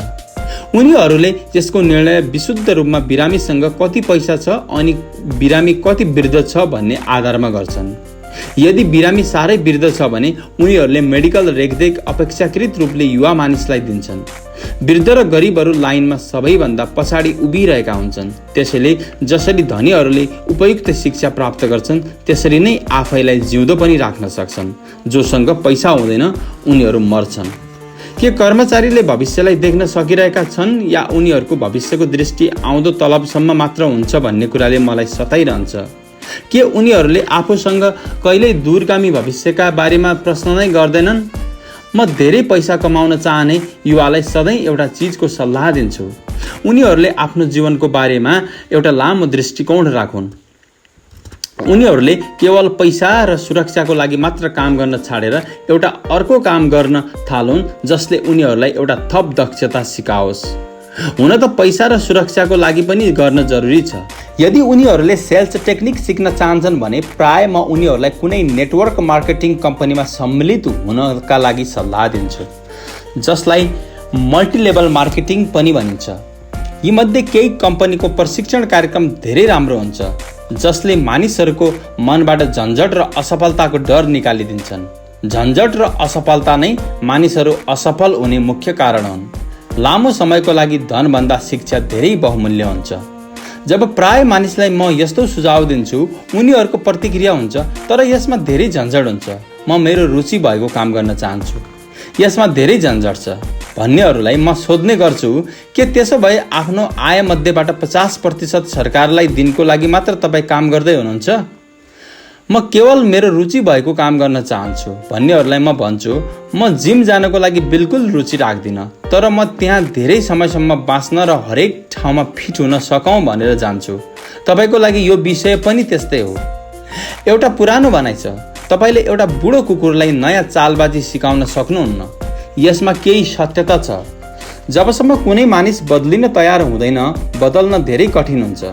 उनीहरूले यसको निर्णय विशुद्ध रूपमा बिरामीसँग कति पैसा छ अनि बिरामी कति वृद्ध छ भन्ने आधारमा गर्छन्। यदि बिरामी साह्रै वृद्ध छ भने उनीहरूले मेडिकल रेखदेख अपेक्षाकृत रूपले युवा मानिसलाई दिन्छन्। वृद्ध र गरिबहरू लाइनमा सबैभन्दा पछाडि उभिरहेका हुन्छन्। त्यसैले जसरी धनीहरूले उपयुक्त शिक्षा प्राप्त गर्छन् त्यसरी नै आफैलाई जिउँदो पनि राख्न सक्छन्। जोसँग पैसा हुँदैन उनीहरू मर्छन्। के कर्मचारीले भविष्यलाई देख्न सकिरहेका छन् या उनीहरूको भविष्यको दृष्टि आउँदो तलबसम्म मात्र हुन्छ भन्ने कुराले मलाई सताइरहन्छ। के उनीहरूले आफूसँग कहिल्यै दूरगामी भविष्यका बारेमा प्रश्न नै गर्दैनन्? म धेरै पैसा कमाउन चाहने युवालाई सधैँ एउटा चिजको सल्लाह दिन्छु। उनीहरूले आफ्नो जीवनको बारेमा एउटा लामो दृष्टिकोण राखुन्। उनीहरूले केवल पैसा र सुरक्षाको लागि मात्र काम गर्न छाडेर एउटा अर्को काम गर्न थालुन् जसले उनीहरूलाई एउटा थप दक्षता सिकाओस्। हुन त पैसा र सुरक्षाको लागि पनि गर्न जरुरी छ। यदि उनीहरूले सेल्स टेक्निक सिक्न चाहन्छन् भने प्राय म उनीहरूलाई कुनै नेटवर्क मार्केटिङ कम्पनीमा सम्मिलित हुनका लागि सल्लाह दिन्छु, जसलाई मल्टिलेभल मार्केटिङ पनि भनिन्छ। यीमध्ये केही कम्पनीको प्रशिक्षण कार्यक्रम धेरै राम्रो हुन्छ, जसले मानिसहरूको मनबाट झन्झट र असफलताको डर निकालिदिन्छन्। झन्झट र असफलता नै मानिसहरू असफल हुने मुख्य कारण हुन्। लामो समयको लागि धनभन्दा शिक्षा धेरै बहुमूल्य हुन्छ। जब प्राय मानिसलाई म यस्तो सुझाव दिन्छु उनीहरूको प्रतिक्रिया हुन्छ, तर यसमा धेरै झन्झट हुन्छ, म मेरो रुचि भएको काम गर्न चाहन्छु, यसमा धेरै झन्झट छ भन्नेहरूलाई म सोध्ने गर्छु के त्यसो भए आफ्नो आय मध्येबाट 50% सरकारलाई दिनको लागि मात्र तपाईँ काम गर्दै हुनुहुन्छ? म केवल मेरो रुचि भएको काम गर्न चाहन्छु भन्नेहरूलाई म भन्छु म जिम जानको लागि बिल्कुल रुचि राख्दिनँ, तर म त्यहाँ धेरै समयसम्म बाँच्न र हरेक ठाउँमा फिट हुन सकौँ भनेर जान्छु। तपाईँको लागि यो विषय पनि त्यस्तै हो। एउटा पुरानो भनाइ छ, तपाईँले एउटा बुढो कुकुरलाई नयाँ चालबाजी सिकाउन सक्नुहुन्न। यसमा केही सत्यता छ। जबसम्म कुनै मानिस बदलिन तयार हुँदैन बदल्न धेरै कठिन हुन्छ।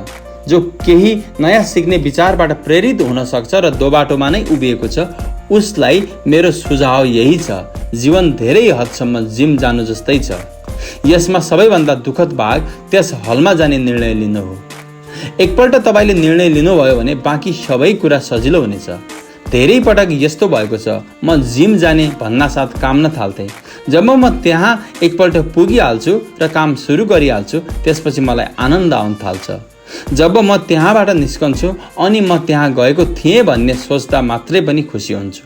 जो केही नयाँ सिक्ने विचारबाट प्रेरित हुन सक्छ र दोबाटोमा नै उभिएको छ उसलाई मेरो सुझाव यही छ, जीवन धेरै हदसम्म जिम जानु जस्तै छ। यसमा सबैभन्दा दुःखद भाग त्यस हलमा जाने निर्णय लिनु हो। एकपल्ट तपाईँले निर्णय लिनुभयो भने बाँकी सबै कुरा सजिलो हुनेछ। धेरै पटक यस्तो भएको छ, म जिम जाने भन्नासाथ काम न थाल्थेँ। जब म त्यहाँ एकपल्ट पुगिहाल्छु र काम सुरु गरिहाल्छु त्यसपछि मलाई आनन्द आउन थाल्छ। जब म त्यहाँबाट निस्कन्छु अनि म त्यहाँ गएको थिएँ भन्ने सोच्दा मात्रै पनि खुसी हुन्छु।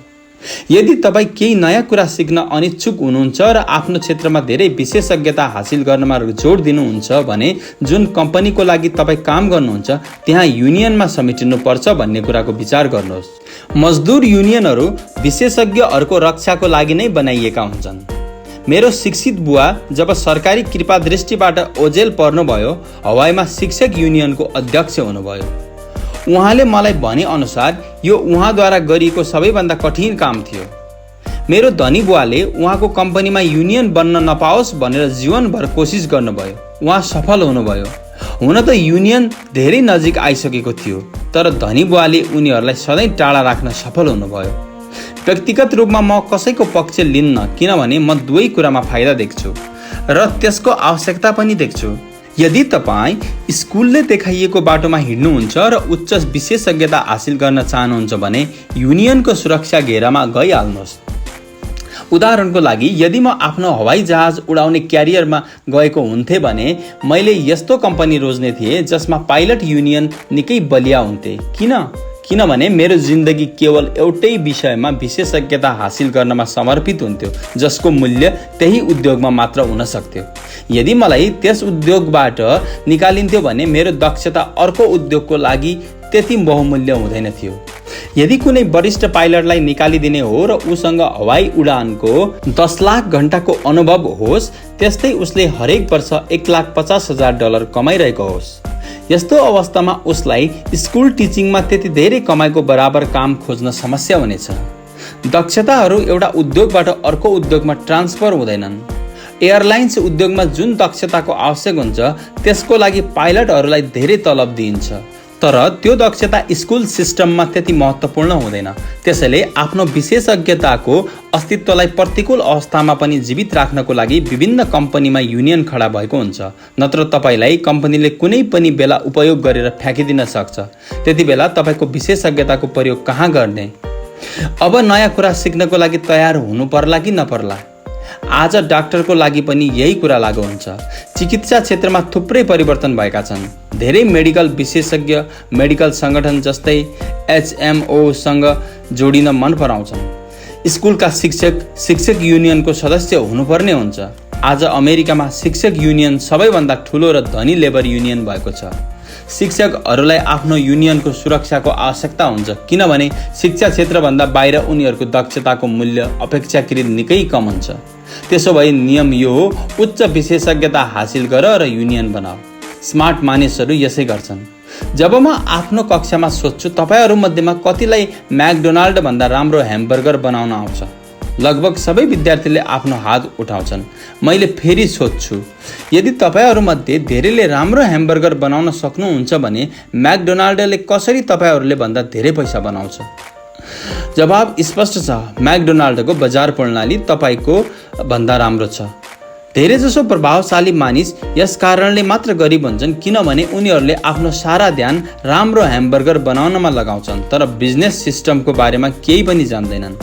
यदि तपाईँ केही नयाँ कुरा सिक्न अनिच्छुक हुनुहुन्छ र आफ्नो क्षेत्रमा धेरै विशेषज्ञता हासिल गर्नमा जोड दिनुहुन्छ भने जुन कम्पनीको लागि तपाईँ काम गर्नुहुन्छ त्यहाँ युनियनमा समेटिनुपर्छ भन्ने कुराको विचार गर्नुहोस्। मजदुर युनियनहरू विशेषज्ञहरूको रक्षाको लागि नै बनाइएका हुन्छन्। मेरो शिक्षित बुवा जब सरकारी कृपा दृष्टिबाट ओझेल पर्नुभयो हवाईमा शिक्षक युनियनको अध्यक्ष हुनुभयो। उहाँले मलाई भने अनुसार यो उहाँद्वारा गरिएको सबैभन्दा कठिन काम थियो। मेरो धनी बुवाले उहाँको कम्पनीमा युनियन बन्न नपाओस् भनेर जीवनभर कोसिस गर्नुभयो। उहाँ सफल हुनुभयो। हुन त युनियन धेरै नजिक आइसकेको थियो, तर धनी बुवाले उनीहरूलाई सधैँ टाढा राख्न सफल हुनुभयो। व्यक्तिगत रूपमा म कसैको पक्ष लिन्न, किनभने म दुवै कुरामा फाइदा देख्छु र त्यसको आवश्यकता पनि देख्छु। यदि तपाईँ स्कुलले देखाइएको बाटोमा हिँड्नुहुन्छ र उच्च विशेषज्ञता हासिल गर्न चाहनुहुन्छ भने युनियनको सुरक्षा घेरामा गइहाल्नुहोस्। उदाहरणको लागि यदि म आफ्नो हवाई जहाज उडाउने क्यारियरमा गएको हुन्थे भने मैले यस्तो कम्पनी रोज्ने थिएँ जसमा पाइलट युनियन निकै बलिया हुन्थे। किनभने मेरो जिन्दगी केवल एउटै विषयमा विशेषज्ञता हासिल गर्नमा समर्पित हुन्थ्यो जसको मूल्य त्यही उद्योगमा मात्र हुन सक्थ्यो। यदि मलाई त्यस उद्योगबाट निकालिन्थ्यो भने मेरो दक्षता अर्को उद्योगको लागि त्यति बहुमूल्य हुँदैन थियो। यदि कुनै वरिष्ठ पाइलटलाई निकालिदिने हो र उसँग हवाई उडानको 10 लाख घण्टाको अनुभव होस्, त्यस्तै उसले हरेक वर्ष $1,50,000 कमाइरहेको होस्। यस्तो अवस्थामा उसलाई स्कुल टिचिङमा त्यति धेरै कमाइको बराबर काम खोज्न समस्या हुनेछ। दक्षताहरू एउटा उद्योगबाट अर्को उद्योगमा ट्रान्सफर हुँदैनन्। एयरलाइन्स उद्योगमा जुन दक्षताको आवश्यक हुन्छ त्यसको लागि पाइलटहरूलाई धेरै तलब दिइन्छ, तर त्यो दक्षता स्कुल सिस्टममा त्यति महत्त्वपूर्ण हुँदैन। त्यसैले आफ्नो विशेषज्ञताको अस्तित्वलाई प्रतिकूल अवस्थामा पनि जीवित राख्नको लागि विभिन्न कम्पनीमा युनियन खडा भएको हुन्छ, नत्र तपाईँलाई कम्पनीले कुनै पनि बेला उपयोग गरेर फ्याँकिदिन सक्छ। त्यति बेला तपाईँको विशेषज्ञताको प्रयोग कहाँ गर्ने? अब नयाँ कुरा सिक्नको लागि तयार हुनु पर्ला कि नपर्ला? आज डाक्टरको लागि पनि यही कुरा लागू हुन्छ। चिकित्सा क्षेत्रमा थुप्रै परिवर्तन भएका छन्। धेरै मेडिकल विशेषज्ञ मेडिकल सङ्गठन जस्तै HMOसँग जोडिन मन पराउँछन्। स्कुलका शिक्षक युनियनको सदस्य हुनुपर्ने हुन्छ। आज अमेरिकामा शिक्षक युनियन सबैभन्दा ठुलो र धनी लेबर युनियन भएको छ। शिक्षकहरूलाई आफ्नो युनियनको सुरक्षाको आवश्यकता हुन्छ, किनभने शिक्षा क्षेत्रभन्दा बाहिर उनीहरूको दक्षताको मूल्य अपेक्षाकृत निकै कम हुन्छ। त्यसो भए नियम यो हो, उच्च विशेषज्ञता हासिल गर र युनियन बनाऊ। स्मार्ट मानिसहरू यसै गर्छन्। जब म आफ्नो कक्षामा सोध्छु तपाईँहरूमध्येमा कतिलाई म्याकडोनाल्ड भन्दा राम्रो ह्यामबर्गर बनाउन आउँछ, लगभग सबै विद्यार्थीले आफ्नो हात उठाउँछन्। मैले फेरि सोध्छु, यदि तपाईँहरूमध्ये धेरैले राम्रो ह्यामबर्गर बनाउन सक्नुहुन्छ भने म्याकडोनाल्डले कसरी तपाईँहरूले भन्दा धेरै पैसा बनाउँछ? जवाब स्पष्ट छ, म्याकडोनाल्डको बजार प्रणाली तपाईँको भन्दा राम्रो छ। धेरैजसो प्रभावशाली मानिस यस कारणले मात्र गरिब हुन्छन् किनभने उनीहरूले आफ्नो सारा ध्यान राम्रो ह्यामबर्गर बनाउनमा लगाउँछन्, तर बिजनेस सिस्टमको बारेमा केही पनि जान्दैनन्।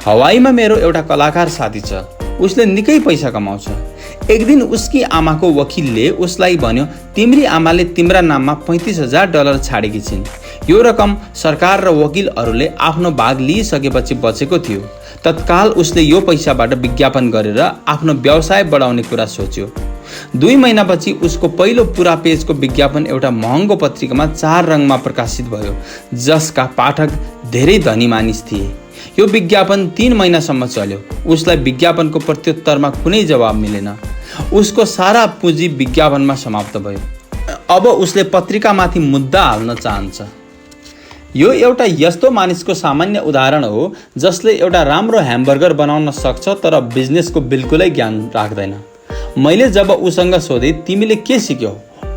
हवाईमा मेरो एउटा कलाकार साथी छ। उसले निकै पैसा कमाउँछ। एक दिन उसकी आमाको वकिलले उसलाई भन्यो, तिम्री आमाले तिम्रा नाममा $35,000 छाडेकी छिन्। यो रकम सरकार र वकिलहरूले आफ्नो भाग लिइसकेपछि बचेको थियो। तत्काल उसले यो पैसाबाट विज्ञापन गरेर आफ्नो व्यवसाय बढाउने कुरा सोच्यो। 2 महिनापछि उसको पहिलो पुरा पेजको विज्ञापन एउटा महँगो पत्रिकामा 4 रङमा प्रकाशित भयो, जसका पाठक धेरै धनी मानिस थिए। यो विज्ञापन 3 महिनासम्म चल्यो। उसलाई विज्ञापनको प्रत्युत्तरमा कुनै जवाब मिलेन। उसको सारा पुँजी विज्ञापनमा समाप्त भयो। अब उसले पत्रिकामाथि मुद्दा हाल्न चाहन्छ। यो एउटा यस्तो मानिसको सामान्य उदाहरण हो जसले एउटा राम्रो ह्यामबर्गर बनाउन सक्छ तर बिजनेसको बिल्कुलै ज्ञान राख्दैन। मैले जब उसँग सोधेँ, तिमीले के सिक्यौ?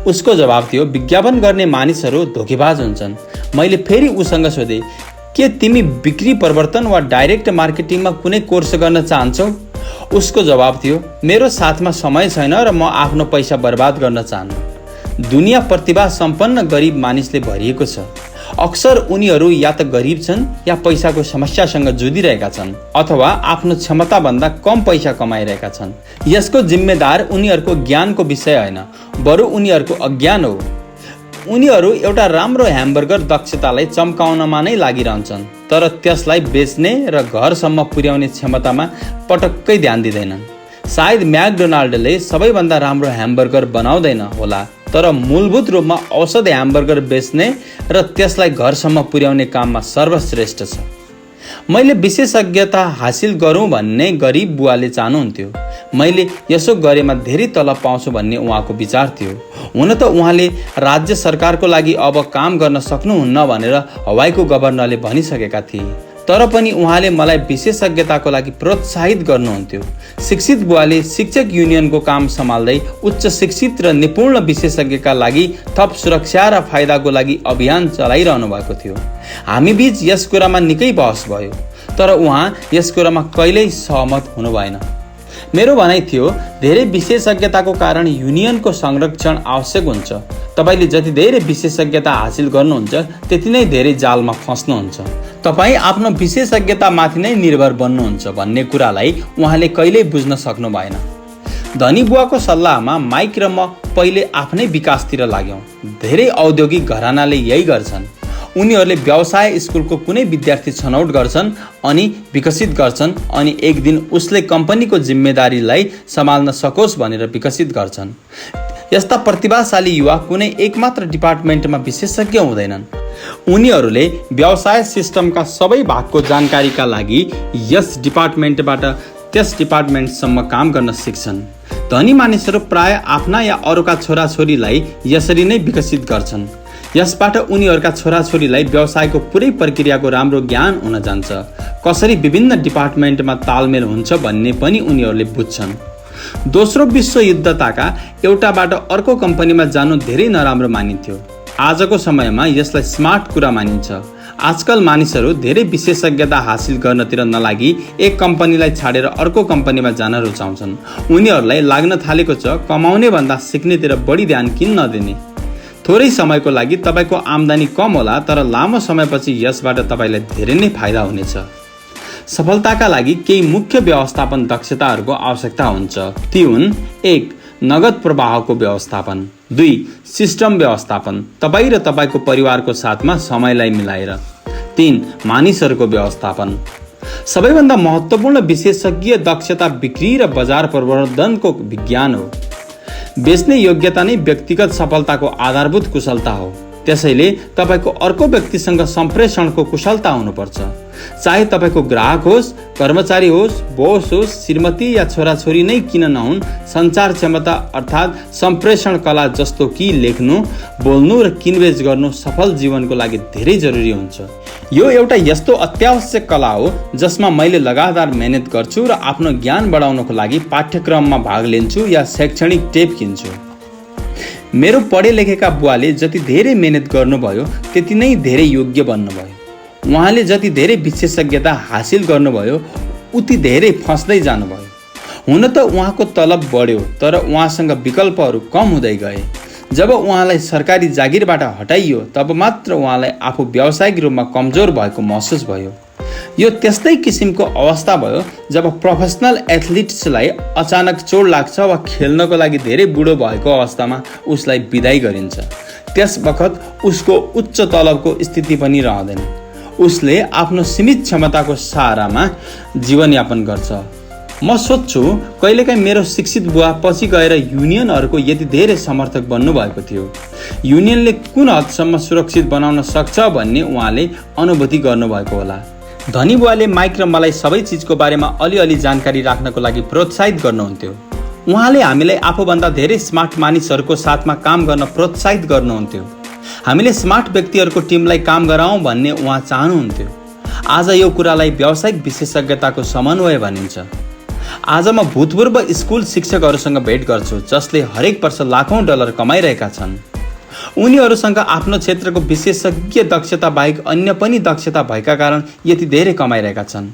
उसको जवाब थियो, विज्ञापन गर्ने मानिसहरू धोकेबाज हुन्छन्। मैले फेरि उसँग सोधेँ, के तिमी बिक्री प्रवर्तन वा डाइरेक्ट मार्केटिङमा कुनै कोर्स गर्न चाहन्छौ? उसको जवाब थियो, मेरो साथमा समय छैन र म आफ्नो पैसा बर्बाद गर्न चाहन्न। दुनियाँ प्रतिभा सम्पन्न गरिब मानिसले भरिएको छ। अक्सर उनीहरू या त गरिब छन् या पैसाको समस्यासँग जुधिरहेका छन् अथवा आफ्नो क्षमताभन्दा कम पैसा कमाइरहेका छन्। यसको जिम्मेदार उनीहरूको ज्ञानको विषय होइन, बरु उनीहरूको अज्ञान हो। उनीहरू एउटा राम्रो ह्यामबर्गर दक्षतालाई चम्काउनमा नै लागिरहन्छन्, तर त्यसलाई बेच्ने र घरसम्म पुर्याउने क्षमतामा पटक्कै ध्यान दिँदैनन्। सायद म्याकडोनाल्डले सबैभन्दा राम्रो ह्यामबर्गर बनाउँदैन होला, तर मूलभूत रूपमा औषध ह्यामबर्गर बेच्ने र त्यसलाई घरसम्म पुर्याउने काममा सर्वश्रेष्ठ छ। मैले विशेषज्ञता हासिल गरौँ भन्ने गरिब बुवाले चाहनुहुन्थ्यो। मैले यसो गरेमा धेरै तलब पाउँछु भन्ने उहाँको विचार थियो। हुन त उहाँले राज्य सरकारको लागि अब काम गर्न सक्नुहुन्न भनेर हवाईको गभर्नरले भनिसकेका थिए, तर पनि उहाँले मलाई विशेषज्ञताको लागि प्रोत्साहित गर्नुहुन्थ्यो। शिक्षित बुवाले शिक्षक युनियनको काम सम्हाल्दै उच्च शिक्षित र निपुण विशेषज्ञका लागि थप सुरक्षा र फाइदाको लागि अभियान चलाइरहनु भएको थियो। हामी बीच यस कुरामा निकै बहस भयो, तर उहाँ यस कुरामा कहिल्यै सहमत हुनु भएन। मेरो भनाइ थियो, धेरै विशेषज्ञताको कारण युनियनको संरक्षण आवश्यक हुन्छ। तपाईले जति धेरै विशेषज्ञता हासिल गर्नुहुन्छ त्यति नै धेरै जालमा फस्नुहुन्छ। तपाईँ आफ्नो विशेषज्ञतामाथि नै निर्भर बन्नुहुन्छ भन्ने कुरालाई उहाँले कहिल्यै बुझ्न सक्नु भएन। धनी बुवाको सल्लाहमा माइक र म पहिले आफ्नै विकासतिर लाग्यौँ। धेरै औद्योगिक घरानाले यही गर्छन्। उनीहरूले व्यवसाय स्कुलको कुनै विद्यार्थी छनौट गर्छन् अनि विकसित गर्छन् अनि एक दिन उसले कम्पनीको जिम्मेदारीलाई सम्हाल्न सकोस् भनेर विकसित गर्छन्। यस्ता प्रतिभाशाली युवा कुनै एकमात्र डिपार्टमेन्टमा विशेषज्ञ हुँदैनन्। उनीहरूले व्यवसाय सिस्टमका सबै भागको जानकारीका लागि यस डिपार्टमेन्टबाट त्यस डिपार्टमेन्टसम्म काम गर्न सिक्छन्। धनी मानिसहरू प्राय आफ्ना या अरूका छोराछोरीलाई यसरी नै विकसित गर्छन्। यसबाट उनीहरूका छोराछोरीलाई व्यवसायको पुरै प्रक्रियाको राम्रो ज्ञान हुन जान्छ। कसरी विभिन्न डिपार्टमेन्टमा तालमेल हुन्छ भन्ने पनि उनीहरूले बुझ्छन्। दोस्रो विश्वयुद्धताका एउटाबाट अर्को कम्पनीमा जानु धेरै नराम्रो मानिन्थ्यो। आजको समयमा यसलाई स्मार्ट कुरा मानिन्छ। आजकल मानिसहरू धेरै विशेषज्ञता हासिल गर्नतिर नलागी एक कम्पनीलाई छाडेर अर्को कम्पनीमा जान रुचाउँछन्। उनीहरूलाई लाग्न थालेको छ कमाउने भन्दा सिक्नेतिर बढी ध्यान किन नदिने। थोरै समयको लागि तपाईँको आम्दानी कम होला, तर लामो समयपछि यसबाट तपाईँलाई धेरै नै फाइदा हुनेछ। सफलताका लागि केही मुख्य व्यवस्थापन दक्षताहरूको आवश्यकता हुन्छ। ती हुन्: 1. नगद प्रवाहको व्यवस्थापन। 2. सिस्टम व्यवस्थापन, तपाईँ र तपाईँको परिवारको साथमा समयलाई मिलाएर। 3. मानिसहरूको व्यवस्थापन। सबैभन्दा महत्त्वपूर्ण विशेषज्ञ दक्षता बिक्री र बजार प्रवर्धनको विज्ञान हो। बेच्ने योग्यता नै व्यक्तिगत सफलताको आधारभूत कुशलता हो। त्यसैले तपाईँको अर्को व्यक्तिसँग सम्प्रेषणको कुशलता हुनुपर्छ। चाहे तपाईँको ग्राहक होस्, कर्मचारी होस्, बोस होस्, श्रीमती या छोराछोरी नै किन नहुन्, सञ्चार क्षमता अर्थात् सम्प्रेषण कला जस्तो कि लेख्नु, बोल्नु र किनबेच गर्नु सफल जीवनको लागि धेरै जरुरी हुन्छ। यो एउटा यस्तो अत्यावश्यक कला हो जसमा मैले लगातार मेहनत गर्छु र आफ्नो ज्ञान बढाउनको लागि पाठ्यक्रममा भाग लिन्छु या शैक्षणिक टेप किन्छु। मेरो पढे लेखेका बुवाले जति धेरै मेहनत गर्नुभयो त्यति नै धेरै योग्य बन्नुभयो। उहाँले जति धेरै विशेषज्ञता हासिल गर्नुभयो उति धेरै फस्दै जानुभयो। हुन त उहाँको तलब बढ्यो, तर उहाँसँग विकल्पहरू कम हुँदै गए। जब उहाँलाई सरकारी जागिरबाट हटाइयो तब मात्र उहाँलाई आफू व्यावसायिक रूपमा कमजोर भएको महसुस भयो। यो त्यस्तै किसिमको अवस्था भयो जब प्रोफेसनल एथलिट्सलाई अचानक चोट लाग्छ वा खेल्नको लागि धेरै बुढो भएको अवस्थामा उसलाई बिदाई गरिन्छ। त्यस बखत उसको उच्च तलबको स्थिति पनि रहँदैन। उसले आफ्नो सीमित क्षमताको सहारामा जीवनयापन गर्छ। म सोच्छु कहिलेकाहीँ मेरो शिक्षित बुवा पछि गएर युनियनहरूको यति धेरै समर्थक बन्नुभएको थियो। युनियनले कुन हदसम्म सुरक्षित बनाउन सक्छ भन्ने उहाँले अनुभूति गर्नुभएको होला। धनी बुवाले माइक र मलाई सबै चिजको बारेमा अलिअलि जानकारी राख्नको लागि प्रोत्साहित गर्नुहुन्थ्यो। उहाँले हामीलाई आफूभन्दा धेरै स्मार्ट मानिसहरूको साथमा काम गर्न प्रोत्साहित गर्नुहुन्थ्यो। हामीले स्मार्ट व्यक्तिहरूको टिमलाई काम गराउँ भन्ने उहाँ चाहनुहुन्थ्यो। आज यो कुरालाई व्यावसायिक विशेषज्ञताको समन्वय भनिन्छ। आज म भूतपूर्व स्कुल शिक्षकहरूसँग भेट गर्छु जसले हरेक वर्ष लाखौं डलर कमाइरहेका छन्। उनीहरूसँग आफ्नो क्षेत्रको विशेषज्ञ दक्षता बाहेक अन्य पनि दक्षता भएका कारण यति धेरै कमाइरहेका छन्।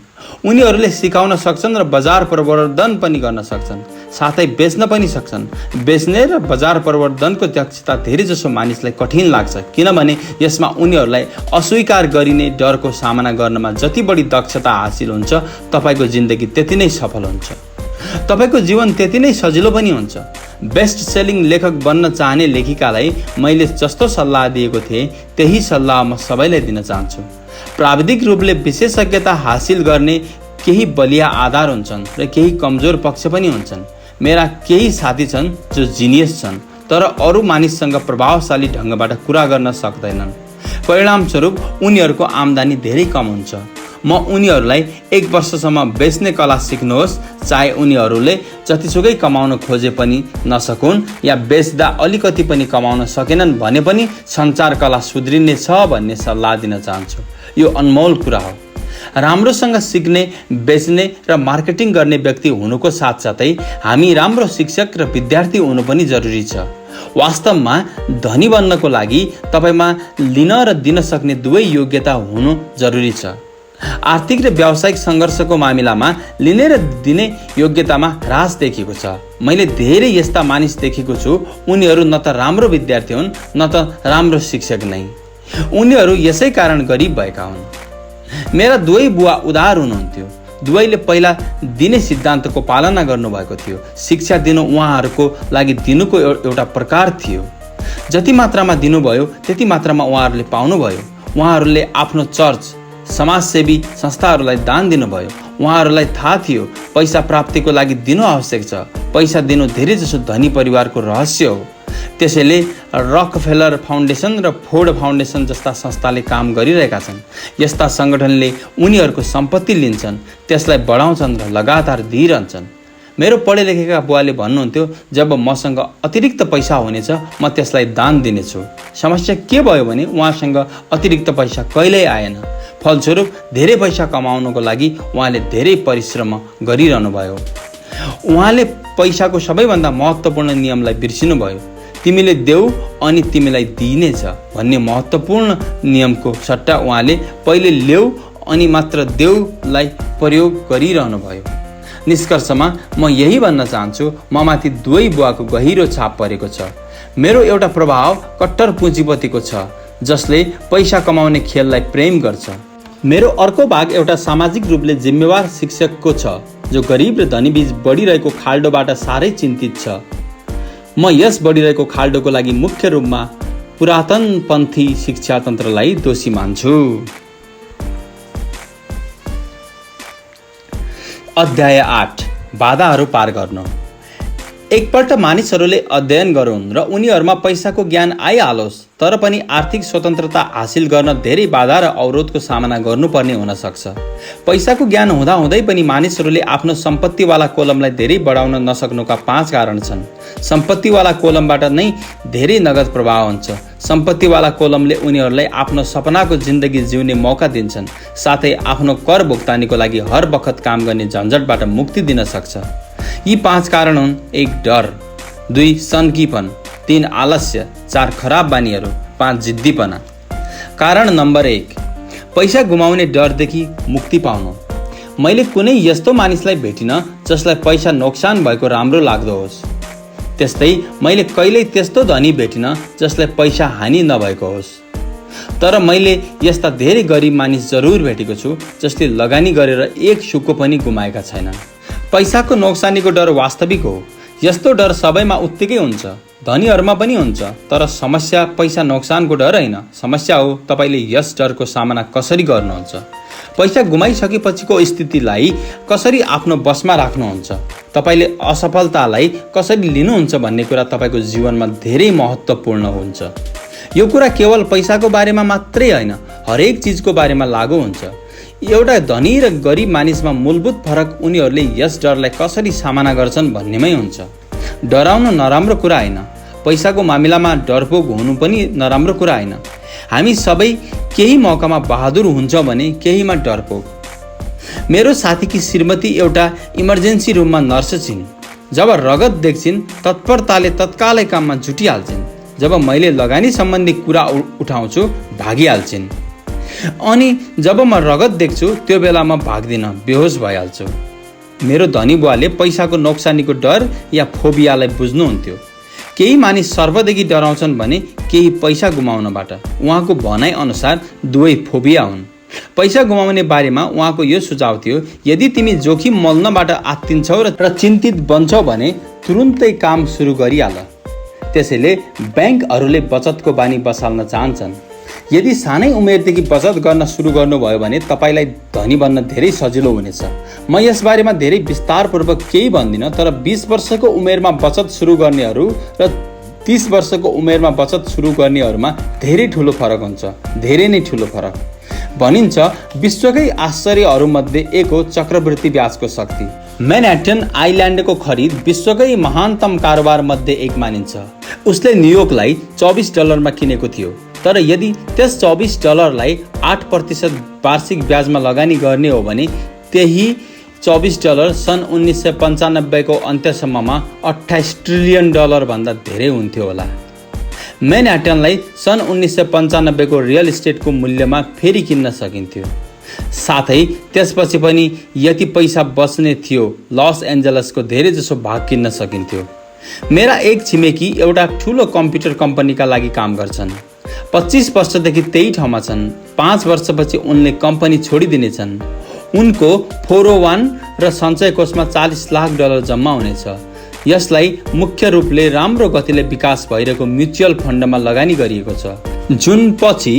उनीहरूले सिकाउन सक्छन् र बजार प्रवर्धन पनि गर्न सक्छन्, साथै बेच्न पनि सक्छन्। बेच्ने र बजार प्रवर्धनको दक्षता धेरै जसो मानिसलाई कठिन लाग्छ, किनभने यसमा उनीहरूलाई अस्वीकार गरिने डरको सामना गर्नमा जति बढी दक्षता हासिल हुन्छ तपाईको जिन्दगी त्यति नै सफल हुन्छ। तपाईको जीवन त्यति नै सजिलो पनि हुन्छ। बेस्ट सेलिङ लेखक बन्न चाहने लेखिकालाई मैले जस्तो सल्लाह दिएको थिएँ त्यही सल्लाह म सबैलाई दिन चाहन्छु। प्राविधिक रूपले विशेषज्ञता हासिल गर्ने केही बलिया आधार हुन्छन् र केही कमजोर पक्ष पनि हुन्छन्। मेरा केही साथी छन् जो जिनियस छन् तर अरू मानिससँग प्रभावशाली ढङ्गबाट कुरा गर्न सक्दैनन्। परिणामस्वरूप उनीहरूको आम्दानी धेरै कम हुन्छ। म उनीहरूलाई 1 वर्षसम्म बेच्ने कला सिक्नुहोस्, चाहे उनीहरूले जतिसुकै कमाउन खोजे पनि नसकुन् या बेच्दा अलिकति पनि कमाउन सकेनन् भने पनि सञ्चार कला सुध्रिने छ भन्ने सल्लाह दिन चाहन्छु। यो अनमोल कुरा हो। राम्रोसँग सिक्ने, बेच्ने र मार्केटिङ गर्ने व्यक्ति हुनुको साथसाथै हामी राम्रो शिक्षक र विद्यार्थी हुनु पनि जरुरी छ। वास्तवमा धनी बन्नको लागि तपाईमा लिन र दिन सक्ने दुवै योग्यता हुनु जरुरी छ। आर्थिक र व्यावसायिक सङ्घर्षको मामिलामा लिने र दिने योग्यतामा ह्रास देखिएको छ। मैले धेरै यस्ता मानिस देखेको छु, उनीहरू न त राम्रो विद्यार्थी हुन् न त राम्रो शिक्षक नै। उनीहरू यसै कारण गरिब भएका हुन्। मेरा दुवै बुवा उदार हुनुहुन्थ्यो। दुवैले पहिला दिने सिद्धान्तको पालना गर्नुभएको थियो। शिक्षा दिनु उहाँहरूको लागि दिनुको एउटा प्रकार थियो। जति मात्रामा दिनुभयो त्यति मात्रामा उहाँहरूले पाउनुभयो। उहाँहरूले आफ्नो चर्च, समाजसेवी संस्थाहरूलाई दान दिनुभयो। उहाँहरूलाई थाहा थियो पैसा प्राप्तिको लागि दिनु आवश्यक छ। पैसा दिनु धेरै जसो धनी परिवारको रहस्य हो। त्यसैले रकफेलर फाउन्डेसन र फोर्ड फाउन्डेसन जस्ता संस्थाले काम गरिरहेका छन्। यस्ता सङ्गठनले उनीहरूको सम्पत्ति लिन्छन्, त्यसलाई बढाउँछन् र लगातार दिइरहन्छन्। मेरो पढे लेखेका बुवाले भन्नुहुन्थ्यो, जब मसँग अतिरिक्त पैसा हुनेछ म त्यसलाई दान दिनेछु। समस्या के भयो भने उहाँसँग अतिरिक्त पैसा कहिल्यै आएन। फलस्वरूप धेरै पैसा कमाउनको लागि उहाँले धेरै परिश्रम गरिरहनु भयो। उहाँले पैसाको सबैभन्दा महत्त्वपूर्ण नियमलाई बिर्सिनुभयो। तिमीले देऊ अनि तिमीलाई दिइनेछ भन्ने महत्त्वपूर्ण नियमको सट्टा उहाँले पहिले ल्याऊ अनि मात्र देऊलाई प्रयोग गरिरहनु भयो। निष्कर्षमा म यही भन्न चाहन्छु, म माथि दुवै बुवाको गहिरो छाप परेको छ। मेरो एउटा प्रभाव कट्टर पुँजीपतिको छ जसले पैसा कमाउने खेललाई प्रेम गर्छ। मेरो अर्को भाग एउटा सामाजिक रूपले जिम्मेवार शिक्षकको छ जो गरिब र धनी बीच बढिरहेको खाल्डोबाट साह्रै चिन्तित छ। म यस बढिरहेको खाल्डोको लागि मुख्य रूपमा पुरातनपन्थी शिक्षा तन्त्रलाई दोषी मान्छु। अध्याय 8 बाधाहरू पार गर्नु। एकपल्ट मानिसहरूले अध्ययन गरून् र उनीहरूमा पैसाको ज्ञान आइहालोस्, तर पनि आर्थिक स्वतन्त्रता हासिल गर्न धेरै बाधा र अवरोधको सामना गर्नुपर्ने हुन सक्छ। पैसाको ज्ञान हुँदाहुँदै पनि मानिसहरूले आफ्नो सम्पत्तिवाला कोलमलाई धेरै बढाउन नसक्नुका 5 कारण छन्। सम्पत्तिवाला कोलमबाट नै धेरै नगद प्रवाह हुन्छ। सम्पत्तिवाला कोलमले उनीहरूलाई आफ्नो सपनाको जिन्दगी जिउने मौका दिन्छन्, साथै आफ्नो कर भुक्तानीको लागि हर बखत काम गर्ने झन्झटबाट मुक्ति दिन सक्छ। यी 5 कारण हुन्: 1 डर, 2 सन्कीपन, 3 आलस्य, 4 खराब बानीहरू, 5 जिद्दीपना। कारण नम्बर 1, पैसा गुमाउने डरदेखि मुक्ति पाउनु। मैले कुनै यस्तो मानिसलाई भेटिनँ जसलाई पैसा नोक्सान भएको राम्रो लाग्दो होस्। त्यस्तै मैले कहिल्यै त्यस्तो धनी भेटिनँ जसलाई पैसा हानि नभएको होस्। तर मैले यस्ता धेरै गरिब मानिस जरुर भेटेको छु जसले लगानी गरेर एक सुको पनि गुमाएका छैनन्। पैसाको नोक्सानीको डर वास्तविक हो। यस्तो डर सबैमा उत्तिकै हुन्छ, धनीहरूमा पनि हुन्छ। तर समस्या पैसा नोक्सानको डर होइन, समस्या हो तपाईँले यस डरको सामना कसरी गर्नुहुन्छ। पैसा गुमाइसकेपछिको स्थितिलाई कसरी आफ्नो बसमा राख्नुहुन्छ, तपाईँले असफलतालाई कसरी लिनुहुन्छ भन्ने कुरा तपाईँको जीवनमा धेरै महत्त्वपूर्ण हुन्छ। यो कुरा केवल पैसाको बारेमा मात्रै होइन, हरेक चिजको बारेमा लागू हुन्छ। एउटा धनी र गरिब मानिसमा मूलभूत फरक उनीहरूले यस डरलाई कसरी सामना गर्छन् भन्नेमै हुन्छ। डराउनु नराम्रो कुरा होइन, पैसाको मामिलामा डरपोक हुनु पनि नराम्रो कुरा होइन। हामी सबै केही मौकामा बहादुर हुन्छ भने केहीमा डरपोक। मेरो साथीकी श्रीमती एउटा इमर्जेन्सी रुममा नर्स छिन्। जब रगत देख्छिन् तत्परताले तत्कालै काममा जुटिहाल्छिन्। जब मैले लगानी सम्बन्धी कुरा उठाउँछु भागिहाल्छिन्। अनि जब म रगत देख्छु त्यो बेला म भाग्दिनँ, बेहोस भइहाल्छु। मेरो धनी बुवाले पैसाको नोक्सानीको डर या फोबियालाई बुझ्नुहुन्थ्यो। केही मानिस सर्वदेखि डराउँछन् भने केही पैसा गुमाउनबाट। उहाँको भनाइ अनुसार दुवै फोबिया हुन्। पैसा गुमाउने बारेमा उहाँको यो सुझाव थियो, यदि तिमी जोखिम मोल्नबाट आत्तिन्छौ र चिन्तित बन्छौ भने तुरुन्तै काम सुरु गरिहाल। त्यसैले ब्याङ्कहरूले बचतको बानी बसाल्न चाहन्छन्। यदि सानै उमेरदेखि बचत गर्न सुरु गर्नुभयो भने तपाईँलाई धनी बन्न धेरै सजिलो हुनेछ। म यसबारेमा धेरै विस्तारपूर्वक केही भन्दिनँ, तर 20 वर्षको उमेरमा बचत सुरु गर्नेहरू र 30 वर्षको उमेरमा बचत सुरु गर्नेहरूमा धेरै ठुलो फरक हुन्छ, धेरै नै ठुलो फरक। भनिन्छ विश्वकै आश्चर्यहरूमध्ये एक हो चक्रवृद्धि ब्याजको शक्ति। म्यानहट्टन आइल्यान्डको खरिद विश्वकै महानतम कारोबार मध्ये एक मानिन्छ। उसले न्युयोर्कलाई $24 किनेको थियो, तर यदि त्यस $24 8% वार्षिक ब्याजमा लगानी गर्ने हो भने त्यही $24 सन् 1995 को अन्त्यसम्ममा $28 ट्रिलियन भन्दा धेरै हुन्थ्यो होला। म्यानहट्टनलाई सन् 1995 को रियल इस्टेटको मूल्यमा फेरि किन्न सकिन्थ्यो। साथै त्यसपछि पनि यति पैसा बच्ने थियो लस एन्जलसको धेरै जसो भाग किन्न सकिन्थ्यो। मेरा एक छिमेकी एउटा ठुलो कम्प्युटर कम्पनीका लागि काम गर्छन्। 25 वर्षदेखि त्यही ठाउँमा छन्। 5 वर्षपछि उनले कम्पनी छोडिदिनेछन्। उनको 401 र सञ्चय कोषमा $40 लाख जम्मा हुनेछ। यसलाई मुख्य रूपले राम्रो गतिले विकास भइरहेको म्युचुअल फन्डमा लगानी गरिएको छ, जुन पछि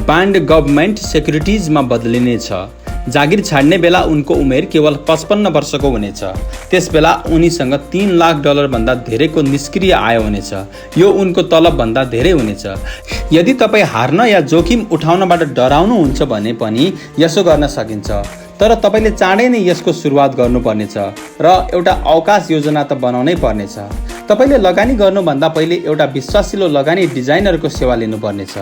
बान्ड गभर्नमेन्ट सेक्युरिटिजमा बदलिनेछ। जागिर छाड्ने बेला उनको उमेर केवल 55 वर्षको हुनेछ। त्यसबेला उनीसँग $3 लाख भन्दा धेरैको निष्क्रिय आय हुनेछ। यो उनको तलब भन्दा धेरै हुनेछ। यदि तपाईँ हार्न या जोखिम उठाउनबाट डराउनुहुन्छ भने पनि यसो गर्न सकिन्छ। तर तपाईँले चाँडै नै यसको सुरुवात गर्नुपर्नेछ र एउटा अवकाश योजना त बनाउनै पर्नेछ। तपाईँले लगानी गर्नुभन्दा पहिले एउटा विश्वासिलो लगानी डिजाइनरको सेवा लिनुपर्नेछ।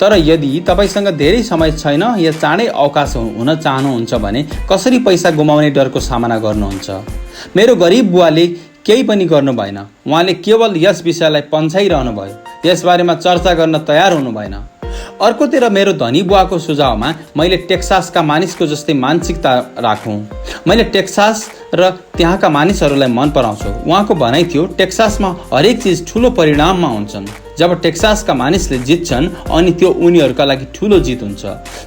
तर यदि तपाईँसँग धेरै समय छैन या चाँडै अवकाश हुन चाहनुहुन्छ भने कसरी पैसा गुमाउने डरको सामना गर्नुहुन्छ? मेरो गरिब बुवाले केही पनि गर्नु भएन। उहाँले केवल यस विषयलाई पन्छाइरहनु भयो, यसबारेमा चर्चा गर्न तयार हुनु भएन। अर्कोतिर मेरो धनी बुवाको सुझावमा मैले टेक्सासका मानिसको जस्तै मानसिकता राखौँ। मैले टेक्सास र त्यहाँका मानिसहरूलाई मन पराउँछु। उहाँको भनाइ थियो, टेक्सासमा हरेक चिज ठुलो परिणाममा हुन्छन्। जब टेक्सासका मानिसले जित्छन् अनि त्यो उनीहरूका लागि ठुलो जित हुन्छ।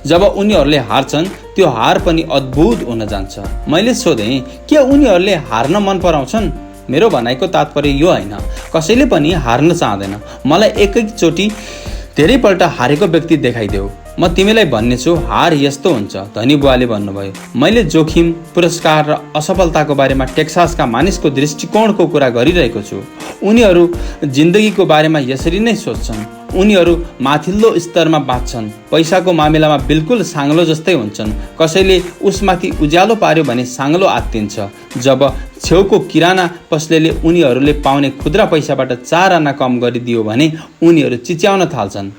जब उनीहरूले हार्छन् त्यो हार पनि अद्भुत हुन जान्छ। मैले सोधेँ, के उनीहरूले हार्न मन पराउँछन्? मेरो भनाइको तात्पर्य यो होइन, कसैले पनि हार्न चाहँदैन। मलाई एकैचोटि धेरैपल्ट हारेको व्यक्ति देखाइदेऊ, म तिमीलाई भन्नेछु हार यस्तो हुन्छ, धनी बुवाले भन्नुभयो। मैले जोखिम, पुरस्कार र असफलताको बारेमा टेक्सासका मानिसको दृष्टिकोणको कुरा गरिरहेको छु। उनीहरू जिन्दगीको बारेमा यसरी नै सोच्छन्। उनीहरू माथिल्लो स्तरमा बाँच्छन्। पैसाको मामिलामा बिल्कुल साङ्लो जस्तै हुन्छन्। कसैले उसमाथि उज्यालो पार्यो भने साङ्लो आत्तिन्छ। जब छेउको किराना पसलेले उनीहरूले पाउने खुद्रा पैसाबाट 4 आना कम गरिदियो भने उनीहरू चिच्याउन थाल्छन्।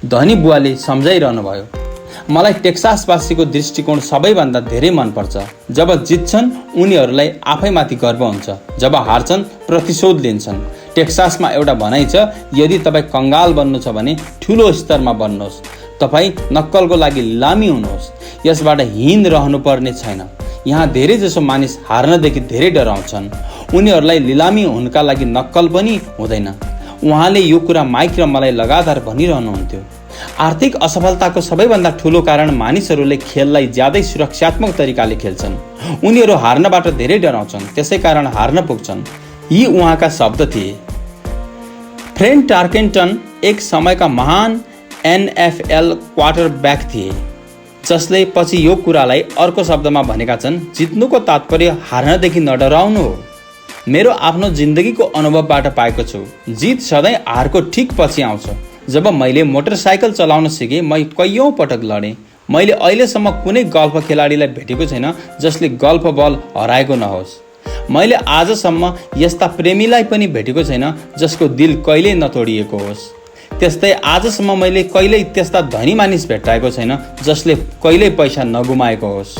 धनी बुवाले सम्झाइरहनु भयो, मलाई टेक्सासवासीको दृष्टिकोण सबैभन्दा धेरै मनपर्छ। जब जित्छन् उनीहरूलाई आफैमाथि गर्व हुन्छ, जब हार्छन् प्रतिशोध लिन्छन्। टेक्सासमा एउटा भनाइ छ, यदि तपाईँ कङ्गाल बन्नु छ भने ठुलो स्तरमा बन्नुहोस्। तपाईँ नक्कलको लागि लिलामी हुनुहोस्। यसबाट हीन रहनुपर्ने छैन। यहाँ धेरै जसो मानिस हार्नदेखि धेरै डराउँछन्। उनीहरूलाई लिलामी हुनका लागि नक्कल पनि हुँदैन। उहाँले यो कुरा माइक र मलाई लगातार भनिरहनुहुन्थ्यो। आर्थिक असफलताको सबैभन्दा ठुलो कारण मानिसहरूले खेललाई ज्यादै सुरक्षात्मक तरिकाले खेल्छन्। उनीहरू हार्नबाट धेरै डराउँछन्, त्यसै कारण हार्न पुग्छन्। यी उहाँका शब्द थिए। फ्रेड टार्केन्टन एक समयका महान NFL क्वार्टरब्याक थिए, जसले पछि यो कुरालाई अर्को शब्दमा भनेका छन्, जित्नुको तात्पर्य हार्नदेखि नडराउनु हो। मेरो आफ्नो जिन्दगीको अनुभवबाट पाएको छु, जित सधैँ हारको ठिक पछि आउँछ। जब मैले मोटरसाइकल चलाउन सिकेँ, म कैयौँ पटक लडेँ। मैले अहिलेसम्म कुनै गल्फ खेलाडीलाई भेटेको छैन जसले गल्फ बल हराएको नहोस्। मैले आजसम्म यस्ता प्रेमीलाई पनि भेटेको छैन जसको दिल कहिल्यै नतोडिएको होस्। त्यस्तै आजसम्म मैले कहिल्यै त्यस्ता धनी मानिस भेट्टाएको छैन जसले कहिल्यै पैसा नगुमाएको होस्।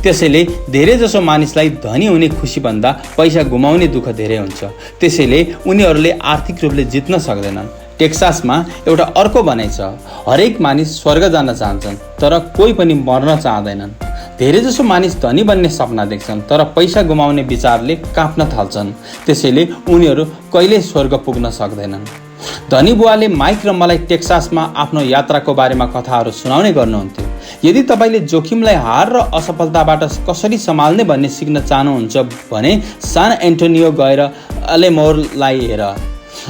त्यसैले धेरै जसो मानिसलाई धनी हुने खुसीभन्दा पैसा गुमाउने दुःख धेरै हुन्छ। त्यसैले उनीहरूले आर्थिक रूपले जित्न सक्दैनन्। टेक्सासमा एउटा अर्को भनाइ छ, हरेक मानिस स्वर्ग जान चाहन्छन् तर कोही पनि मर्न चाहँदैनन्। धेरै जसो मानिस धनी बन्ने सपना देख्छन् तर पैसा गुमाउने विचारले काँप्न थाल्छन्। त्यसैले उनीहरू कहिल्यै स्वर्ग पुग्न सक्दैनन्। धनी बुवाले माइक र मलाई टेक्सासमा आफ्नो यात्राको बारेमा कथाहरू सुनाउने गर्नुहुन्थ्यो। यदि तपाईँले जोखिमलाई हार र असफलताबाट कसरी सम्हाल्ने भन्ने सिक्न चाहनुहुन्छ भने सान एन्टोनियो गएर अलेमोरलाई हेर।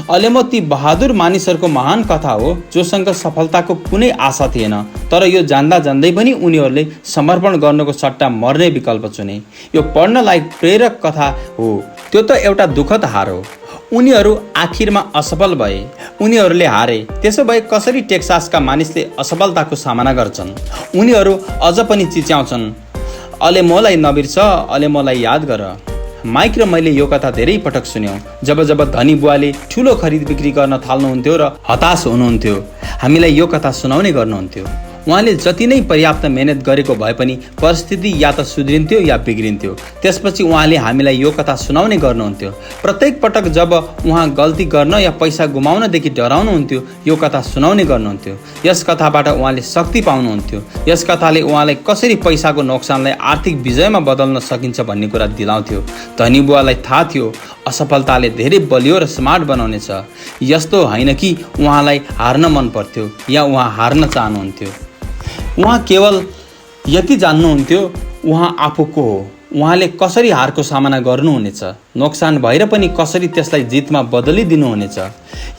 अलेमो ती बहादुर मानिसहरूको महान कथा हो जोसँग सफलताको कुनै आशा थिएन, तर यो जान्दा जान्दै पनि उनीहरूले समर्पण गर्नुको सट्टा मर्ने विकल्प चुने। यो पढ्नलाई प्रेरक कथा हो। त्यो त एउटा दुःखद हार हो। उनीहरू आखिरमा असफल भए, उनीहरूले हारे। त्यसो भए कसरी टेक्सासका मानिसले असफलताको सामना गर्छन्? उनीहरू अझ पनि चिच्याउँछन्, अलेमोलाई नबिर्स, अलेमोलाई याद गर। माइक र मैले यो कथा धेरै पटक सुन्यौँ। जब जब धनी बुवाले ठुलो खरिद बिक्री गर्न थाल्नुहुन्थ्यो र हताश हुनुहुन्थ्यो, हामीलाई यो कथा सुनाउने गर्नुहुन्थ्यो। उहाँले जति नै पर्याप्त मेहनत गरेको भए पनि परिस्थिति या त सुध्रिन्थ्यो या बिग्रिन्थ्यो। त्यसपछि उहाँले हामीलाई यो कथा सुनाउने गर्नुहुन्थ्यो। प्रत्येक पटक जब उहाँ गल्ती गर्न या पैसा गुमाउनदेखि डराउनुहुन्थ्यो, यो कथा सुनाउने गर्नुहुन्थ्यो। यस कथाबाट उहाँले शक्ति पाउनुहुन्थ्यो। यस कथाले उहाँलाई कसरी पैसाको नोक्सानलाई आर्थिक विजयमा बदल्न सकिन्छ भन्ने कुरा दिलाउँथ्यो। धनी बुवालाई थाहा थियो असफलताले धेरै बलियो र स्मार्ट बनाउनेछ। यस्तो होइन कि उहाँलाई हार्न मन पर्थ्यो या उहाँ हार्न चाहनुहुन्थ्यो। उहाँ केवल यति जान्नुहुन्थ्यो, उहाँ आफू को हो, उहाँले कसरी हारको सामना गर्नुहुनेछ, नोक्सान भएर पनि कसरी त्यसलाई जितमा बदलिदिनुहुनेछ।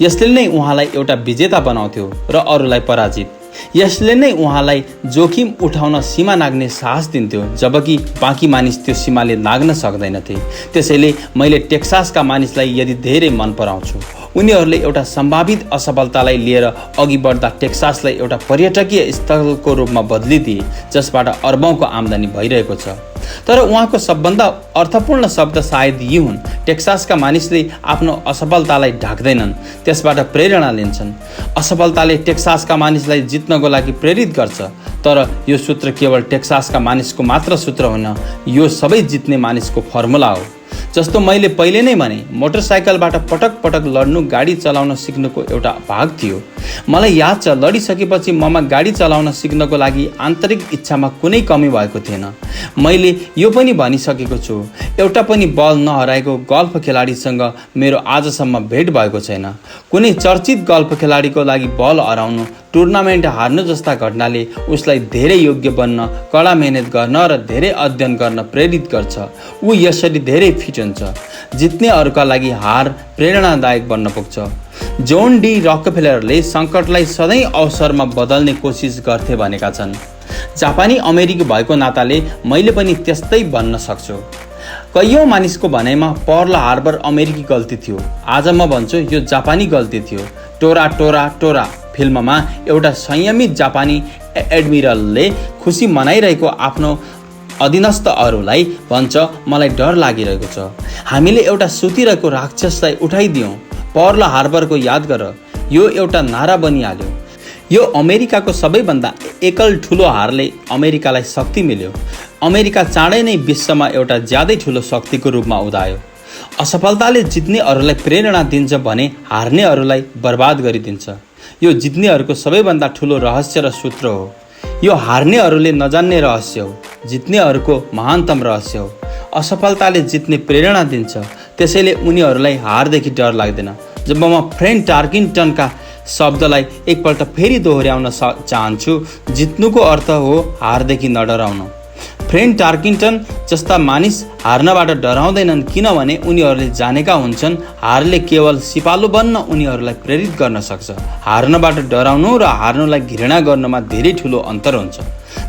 यसले नै उहाँलाई एउटा विजेता बनाउँथ्यो र अरूलाई पराजित। यसले नै उहाँलाई जोखिम उठाउन सीमा नाग्ने साहस दिन्थ्यो, जबकि बाँकी मानिस त्यो सीमाले नाग्न सक्दैनथे। त्यसैले मैले टेक्सासका मानिसलाई यदि धेरै मन पराउँछु। उनीहरूले एउटा सम्भावित असफलतालाई लिएर अघि बढ्दा टेक्सासलाई एउटा पर्यटकीय स्थलको रूपमा बदलिदिए जसबाट अर्बौंको आम्दानी भइरहेको छ। तर उहाँको सबभन्दा अर्थपूर्ण शब्द सायद यी हुन्, टेक्सासका मानिसले आफ्नो असफलतालाई ढाक्दैनन्, त्यसबाट प्रेरणा लिन्छन्। असफलताले टेक्सासका मानिसलाई जित्नको लागि प्रेरित गर्छ। तर यो सूत्र केवल टेक्सासका मानिसको मात्र सूत्र होइन, यो सबै जित्ने मानिसको फर्मुला हो। जस्तो मैले पहिले नै भने, मोटरसाइकलबाट पटक पटक लड्नु गाडी चलाउन सिक्नुको एउटा भाग थियो। मलाई याद छ, लडिसकेपछि ममा गाडी चलाउन सिक्नको लागि आन्तरिक इच्छामा कुनै कमी भएको थिएन। मैले यो पनि भनिसकेको छु, एउटा पनि बल नहराएको गल्फ खेलाडीसँग मेरो आजसम्म भेट भएको छैन। कुनै चर्चित गल्फ खेलाडीको लागि बल हराउनु, टुर्नामेन्ट हार्नु जस्ता घटनाले उसलाई धेरै योग्य बन्न, कडा मेहनत गर्न र धेरै अध्ययन गर्न प्रेरित गर्छ। ऊ यसरी धेरै फिट हुन्छ। जित्नेहरूका लागि हार प्रेरणादायक बन्न पुग्छ। जोन डी रकफेलरले सङ्कटलाई सधैँ अवसरमा बदल्ने कोसिस गर्थे भनेका छन्। जापानी अमेरिकी भएको नाताले मैले पनि त्यस्तै भन्न सक्छु। कैयौँ मानिसको भनाइमा पर्ल हार्बर अमेरिकी गल्ती थियो। आज म भन्छु यो जापानी गल्ती थियो। टोरा टोरा टोरा फिल्ममा एउटा संयमित जापानी एडमिरलले खुसी मनाइरहेको आफ्नो अधीनस्थहरूलाई भन्छ, मलाई डर लागिरहेको छ, हामीले एउटा सुतिरहेको राक्षसलाई उठाइदियौँ। पर्ल हार्बरको याद गर, यो एउटा नारा बनिहाल्यो। यो अमेरिकाको सबैभन्दा एकल ठुलो हारले अमेरिकालाई शक्ति मिल्यो। अमेरिका चाँडै नै विश्वमा एउटा ज्यादै ठुलो शक्तिको रूपमा उदायो। असफलताले जित्नेहरूलाई प्रेरणा दिन्छ भने हार्नेहरूलाई बर्बाद गरिदिन्छ। यो जित्नेहरूको सबैभन्दा ठुलो रहस्य र सूत्र हो। यो हार्नेहरूले नजान्ने रहस्य हो, जित्नेहरूको महानतम रहस्य हो। असफलताले जित्ने प्रेरणा दिन्छ, त्यसैले उनीहरूलाई हारदेखि डर लाग्दैन। जब म फ्रेड टार्किन्टनका शब्दलाई एकपल्ट फेरि दोहोऱ्याउन चाहन्छु, जित्नुको अर्थ हो हारदेखि नडराउनु। फ्रेड टार्किन्टन जस्ता मानिस हार्नबाट डराउँदैनन्, किनभने उनीहरूले जानेका हुन्छन् हारले केवल सिपालु बन्न उनीहरूलाई प्रेरित गर्न सक्छ। हार्नबाट डराउनु र हार्नुलाई घृणा गर्नमा धेरै ठुलो अन्तर हुन्छ।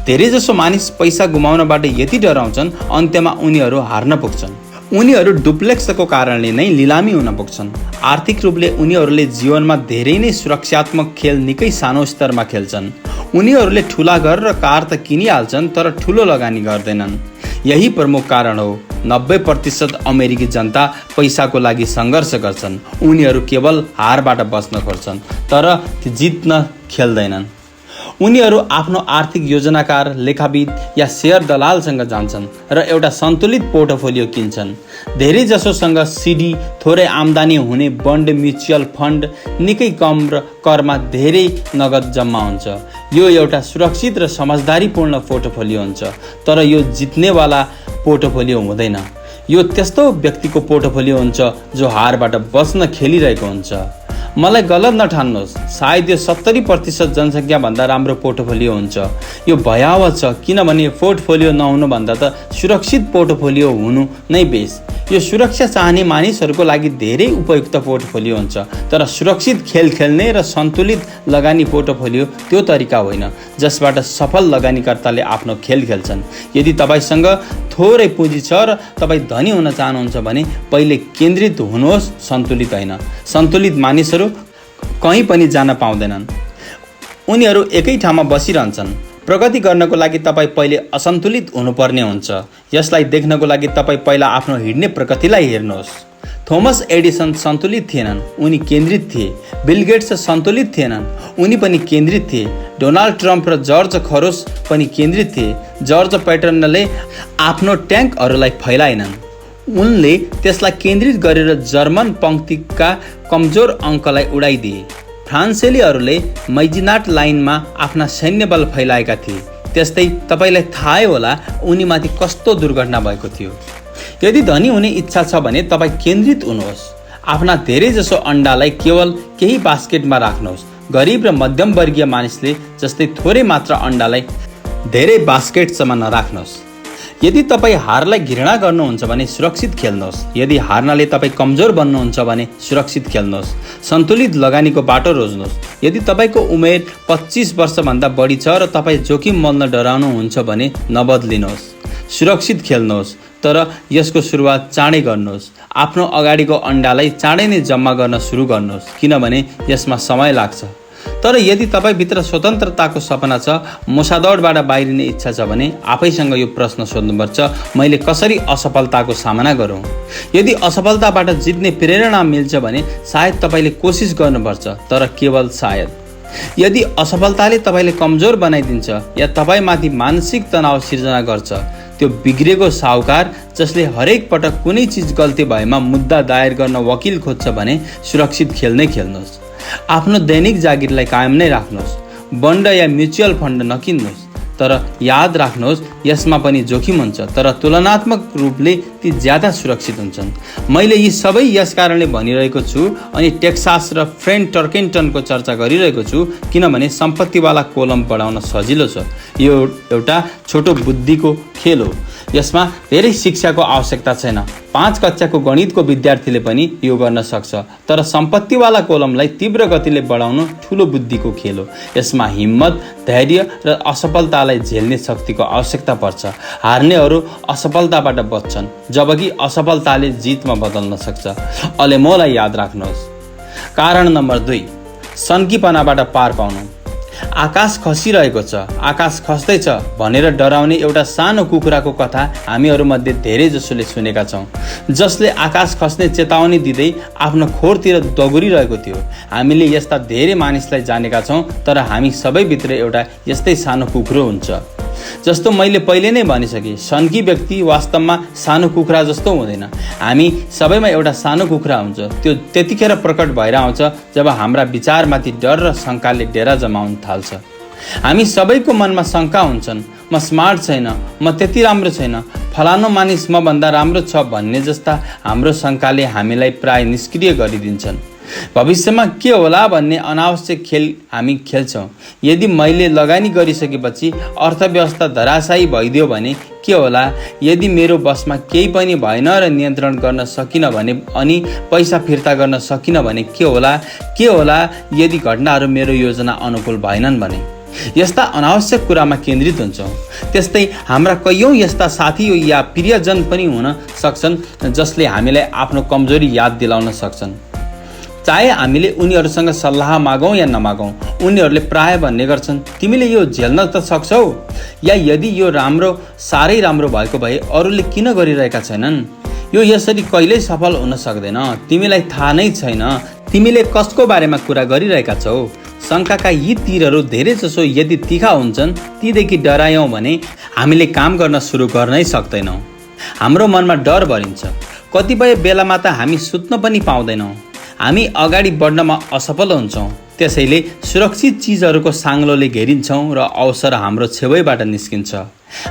धेरैजसो मानिस पैसा गुमाउनबाट यति डराउँछन्, अन्त्यमा उनीहरू हार्न पुग्छन्। उनीहरू डुप्लेक्सको कारणले नै लिलामी हुन पुग्छन्। आर्थिक रूपले उनीहरूले जीवनमा धेरै नै सुरक्षात्मक खेल निकै सानो स्तरमा खेल्छन्। उनीहरूले ठुला घर र कार त किनिहाल्छन्, तर ठुलो लगानी गर्दैनन्। यही प्रमुख कारण हो 90% अमेरिकी जनता पैसाको लागि सङ्घर्ष गर्छन्। उनीहरू केवल हारबाट बच्न खोज्छन्, तर जित्न खेल्दैनन्। उनीहरू आफ्नो आर्थिक योजनाकार, लेखाविद या शेयर दलालसँग जान्छन् र एउटा सन्तुलित पोर्टफोलियो किन्छन्। धेरै जसोसँग सिडी, थोरै आम्दानी हुने बन्ड, म्युचुअल फन्ड, निकै कम र करमा धेरै नगद जम्मा हुन्छ। यो एउटा सुरक्षित र समझदारीपूर्ण पोर्टफोलियो हुन्छ, तर यो जित्नेवाला पोर्टफोलियो हुँदैन। यो त्यस्तो व्यक्तिको पोर्टफोलियो हुन्छ जो हारबाट बच्न खेलिरहेको हुन्छ। मलाई गलत नठान्नुहोस्, सायद यो 70% जनसङ्ख्याभन्दा राम्रो पोर्टफोलियो हुन्छ। यो भयावह छ, किनभने पोर्टफोलियो नहुनुभन्दा त सुरक्षित पोर्टफोलियो हुनु नै बेस। यो सुरक्षा चाहने मानिसहरूको लागि धेरै उपयुक्त पोर्टफोलियो हुन्छ, तर सुरक्षित खेल खेल्ने र सन्तुलित लगानी पोर्टफोलियो त्यो तरिका होइन जसबाट सफल लगानीकर्ताले आफ्नो खेल खेल्छन्। यदि तपाईसँग थोरै पुँजी छ र तपाईँ धनी हुन चाहनुहुन्छ भने पहिले केन्द्रित हुनुहोस्, सन्तुलित होइन। सन्तुलित मानिसहरू कहीँ पनि जान पाउँदैनन्, उनीहरू एकै ठाउँमा बसिरहन्छन्। प्रगति गर्नको लागि तपाईँ पहिले असन्तुलित हुनुपर्ने हुन्छ। यसलाई देख्नको लागि तपाईँ पहिला आफ्नो हिँड्ने प्रगतिलाई हेर्नुहोस्। थोमस एडिसन सन्तुलित थिएनन्, उनी केन्द्रित थिए। बिल गेट्स सन्तुलित थिएनन्, उनी पनि केन्द्रित थिए। डोनाल्ड ट्रम्प र जर्ज खरोस पनि केन्द्रित थिए। जर्ज पैटर्नले आफ्नो ट्याङ्कहरूलाई फैलाएनन्, उनले त्यसलाई केन्द्रित गरेर जर्मन पङ्क्तिका कमजोर अङ्कलाई उडाइदिए। फ्रान्सेलीहरूले मैजिनाट लाइनमा आफ्ना सैन्य बल फैलाएका थिए। त्यस्तै तपाईँलाई थाहै होला उनीमाथि कस्तो दुर्घटना भएको थियो। यदि धनी हुने इच्छा छ भने तपाईँ केन्द्रित हुनुहोस्। आफ्ना धेरैजसो अन्डालाई केवल केही बास्केटमा राख्नुहोस्। गरिब र मध्यमवर्गीय मानिसले जस्तै थोरै मात्र अन्डालाई धेरै बास्केटसम्म नराख्नुहोस्। यदि तपाईँ हारलाई घृणा गर्नुहुन्छ भने सुरक्षित खेल्नुहोस्। यदि हार्नाले तपाईँ कमजोर बन्नुहुन्छ भने सुरक्षित खेल्नुहोस्। सन्तुलित लगानीको बाटो रोज्नुहोस्। यदि तपाईँको उमेर 25 वर्षभन्दा बढी छ र तपाईँ जोखिम मोल्न डराउनुहुन्छ भने नबदलिनुहोस्। सुरक्षित खेल्नुहोस्। तर यसको सुरुवात चाँडै गर्नुहोस्। आफ्नो अगाडिको अन्डालाई चाँडै नै जम्मा गर्न सुरु गर्नुहोस्, किनभने यसमा समय लाग्छ। तर यदि तपाईँभित्र स्वतन्त्रताको सपना छ, मुसादौडबाट बाहिरिने इच्छा छ भने आफैसँग यो प्रश्न सोध्नुपर्छ, मैले कसरी असफलताको सामना गरौँ? यदि असफलताबाट जित्ने प्रेरणा मिल्छ भने सायद तपाईँले कोसिस गर्नुपर्छ, तर केवल सायद। यदि असफलताले तपाईँले कमजोर बनाइदिन्छ या तपाईँमाथि मानसिक तनाव सिर्जना गर्छ, त्यो बिग्रेको साहुकार जसले हरेक पटक कुनै चिज गल्ती भएमा मुद्दा दायर गर्न वकिल खोज्छ भने सुरक्षित खेल नै खेल्नुहोस्। आफ्नो दैनिक जागिरलाई कायम नै राख्नुहोस्। बन्ड या म्युचुअल फन्ड नकिन्नुहोस्, तर याद राख्नुहोस् यसमा पनि जोखिम हुन्छ, तर तुलनात्मक रूपले ती ज्यादा सुरक्षित हुन्छन्। मैले यी सबै यस कारणले भनिरहेको छु अनि टेक्सास र फ्रेन्ड टर्केन्टनको चर्चा गरिरहेको छु किनभने सम्पत्तिवाला कोलम बढाउन सजिलो छ। यो एउटा छोटो बुद्धिको खेल हो। यसमा धेरै शिक्षाको आवश्यकता छैन। 5 कक्षाको गणितको विद्यार्थीले पनि यो गर्न सक्छ, तर सम्पत्तिवाला कोलमलाई तीव्र गतिले बढाउनु ठुलो बुद्धिको खेल हो। यसमा हिम्मत, धैर्य र असफलतालाई झेल्ने शक्तिको आवश्यकता पर्छ। हार्नेहरू असफलताबाट बच्छन्, जबकि असफलताले जितमा बदल्न सक्छ। अलेमोलाई याद राख्नुहोस्। कारण नम्बर 2, सन्कीपनाबाट पार पाउनु। आकाश खसिरहेको छ, आकाश खस्दैछ भनेर डराउने एउटा सानो कुखुराको कथा हामीहरूमध्ये धेरै जसोले सुनेका छौँ, जसले आकाश खस्ने चेतावनी दिँदै आफ्नो खोरतिर दगुरिरहेको थियो। हामीले यस्ता धेरै मानिसलाई जानेका छौँ, तर हामी सबैभित्र एउटा यस्तै सानो कुखुरो हुन्छ। जस्तो मैले पहिले नै भनिसकेँ, सन्की व्यक्ति वास्तवमा सानो कुखुरा जस्तो हुँदैन। हामी सबैमा एउटा सानो कुखुरा हुन्छ। त्यो त्यतिखेर प्रकट भएर आउँछ जब हाम्रा विचारमाथि डर र शङ्काले डेरा जमाउन थाल्छ। हामी सबैको मनमा शङ्का हुन्छन्, म स्मार्ट छैन, म त्यति राम्रो छैन, फलानु मानिस म भन्दा राम्रो छ भन्ने जस्ता हाम्रो शङ्काले हामीलाई प्राय निष्क्रिय गरिदिन्छन्। भविष्यमा के होला भन्ने अनावश्यक खेल हामी खेल्छौँ। यदि मैले लगानी गरिसकेपछि अर्थव्यवस्था धराशायी भइदियो भने के होला? यदि मेरो बसमा केही पनि भएन र नियन्त्रण गर्न सकिनँ भने अनि पैसा फिर्ता गर्न सकिनँ भने के होला? के होला यदि घटनाहरू मेरो योजना अनुकूल भएनन् भने? यस्ता अनावश्यक कुरामा केन्द्रित हुन्छौँ। त्यस्तै हाम्रा कैयौँ यस्ता साथी या प्रियजन पनि हुन सक्छन् जसले हामीलाई आफ्नो कमजोरी याद दिलाउन सक्छन्। चाहे हामीले उनीहरूसँग सल्लाह मागौँ या नमागौँ, उनीहरूले प्राय भन्ने गर्छन्, तिमीले यो झेल्न त सक्छौ? या यदि यो राम्रो, साह्रै राम्रो भएको भए अरूले किन गरिरहेका छैनन्? यो यसरी कहिल्यै सफल हुन सक्दैन। तिमीलाई थाहा नै छैन तिमीले कसको बारेमा कुरा गरिरहेका छौ। शङ्काका यी तीरहरू धेरै जसो यदि तिखा हुन्छन्, तीदेखि डरायौँ भने हामीले काम गर्न सुरु गर्नै सक्दैनौँ। हाम्रो मनमा डर भरिन्छ। कतिपय बेलामा त हामी सुत्न पनि पाउँदैनौँ। हामी अगाडि बढ्नमा असफल हुन्छौँ। त्यसैले सुरक्षित चिजहरूको साङ्लोले घेरिन्छौँ र अवसर हाम्रो छेउबाट निस्किन्छ।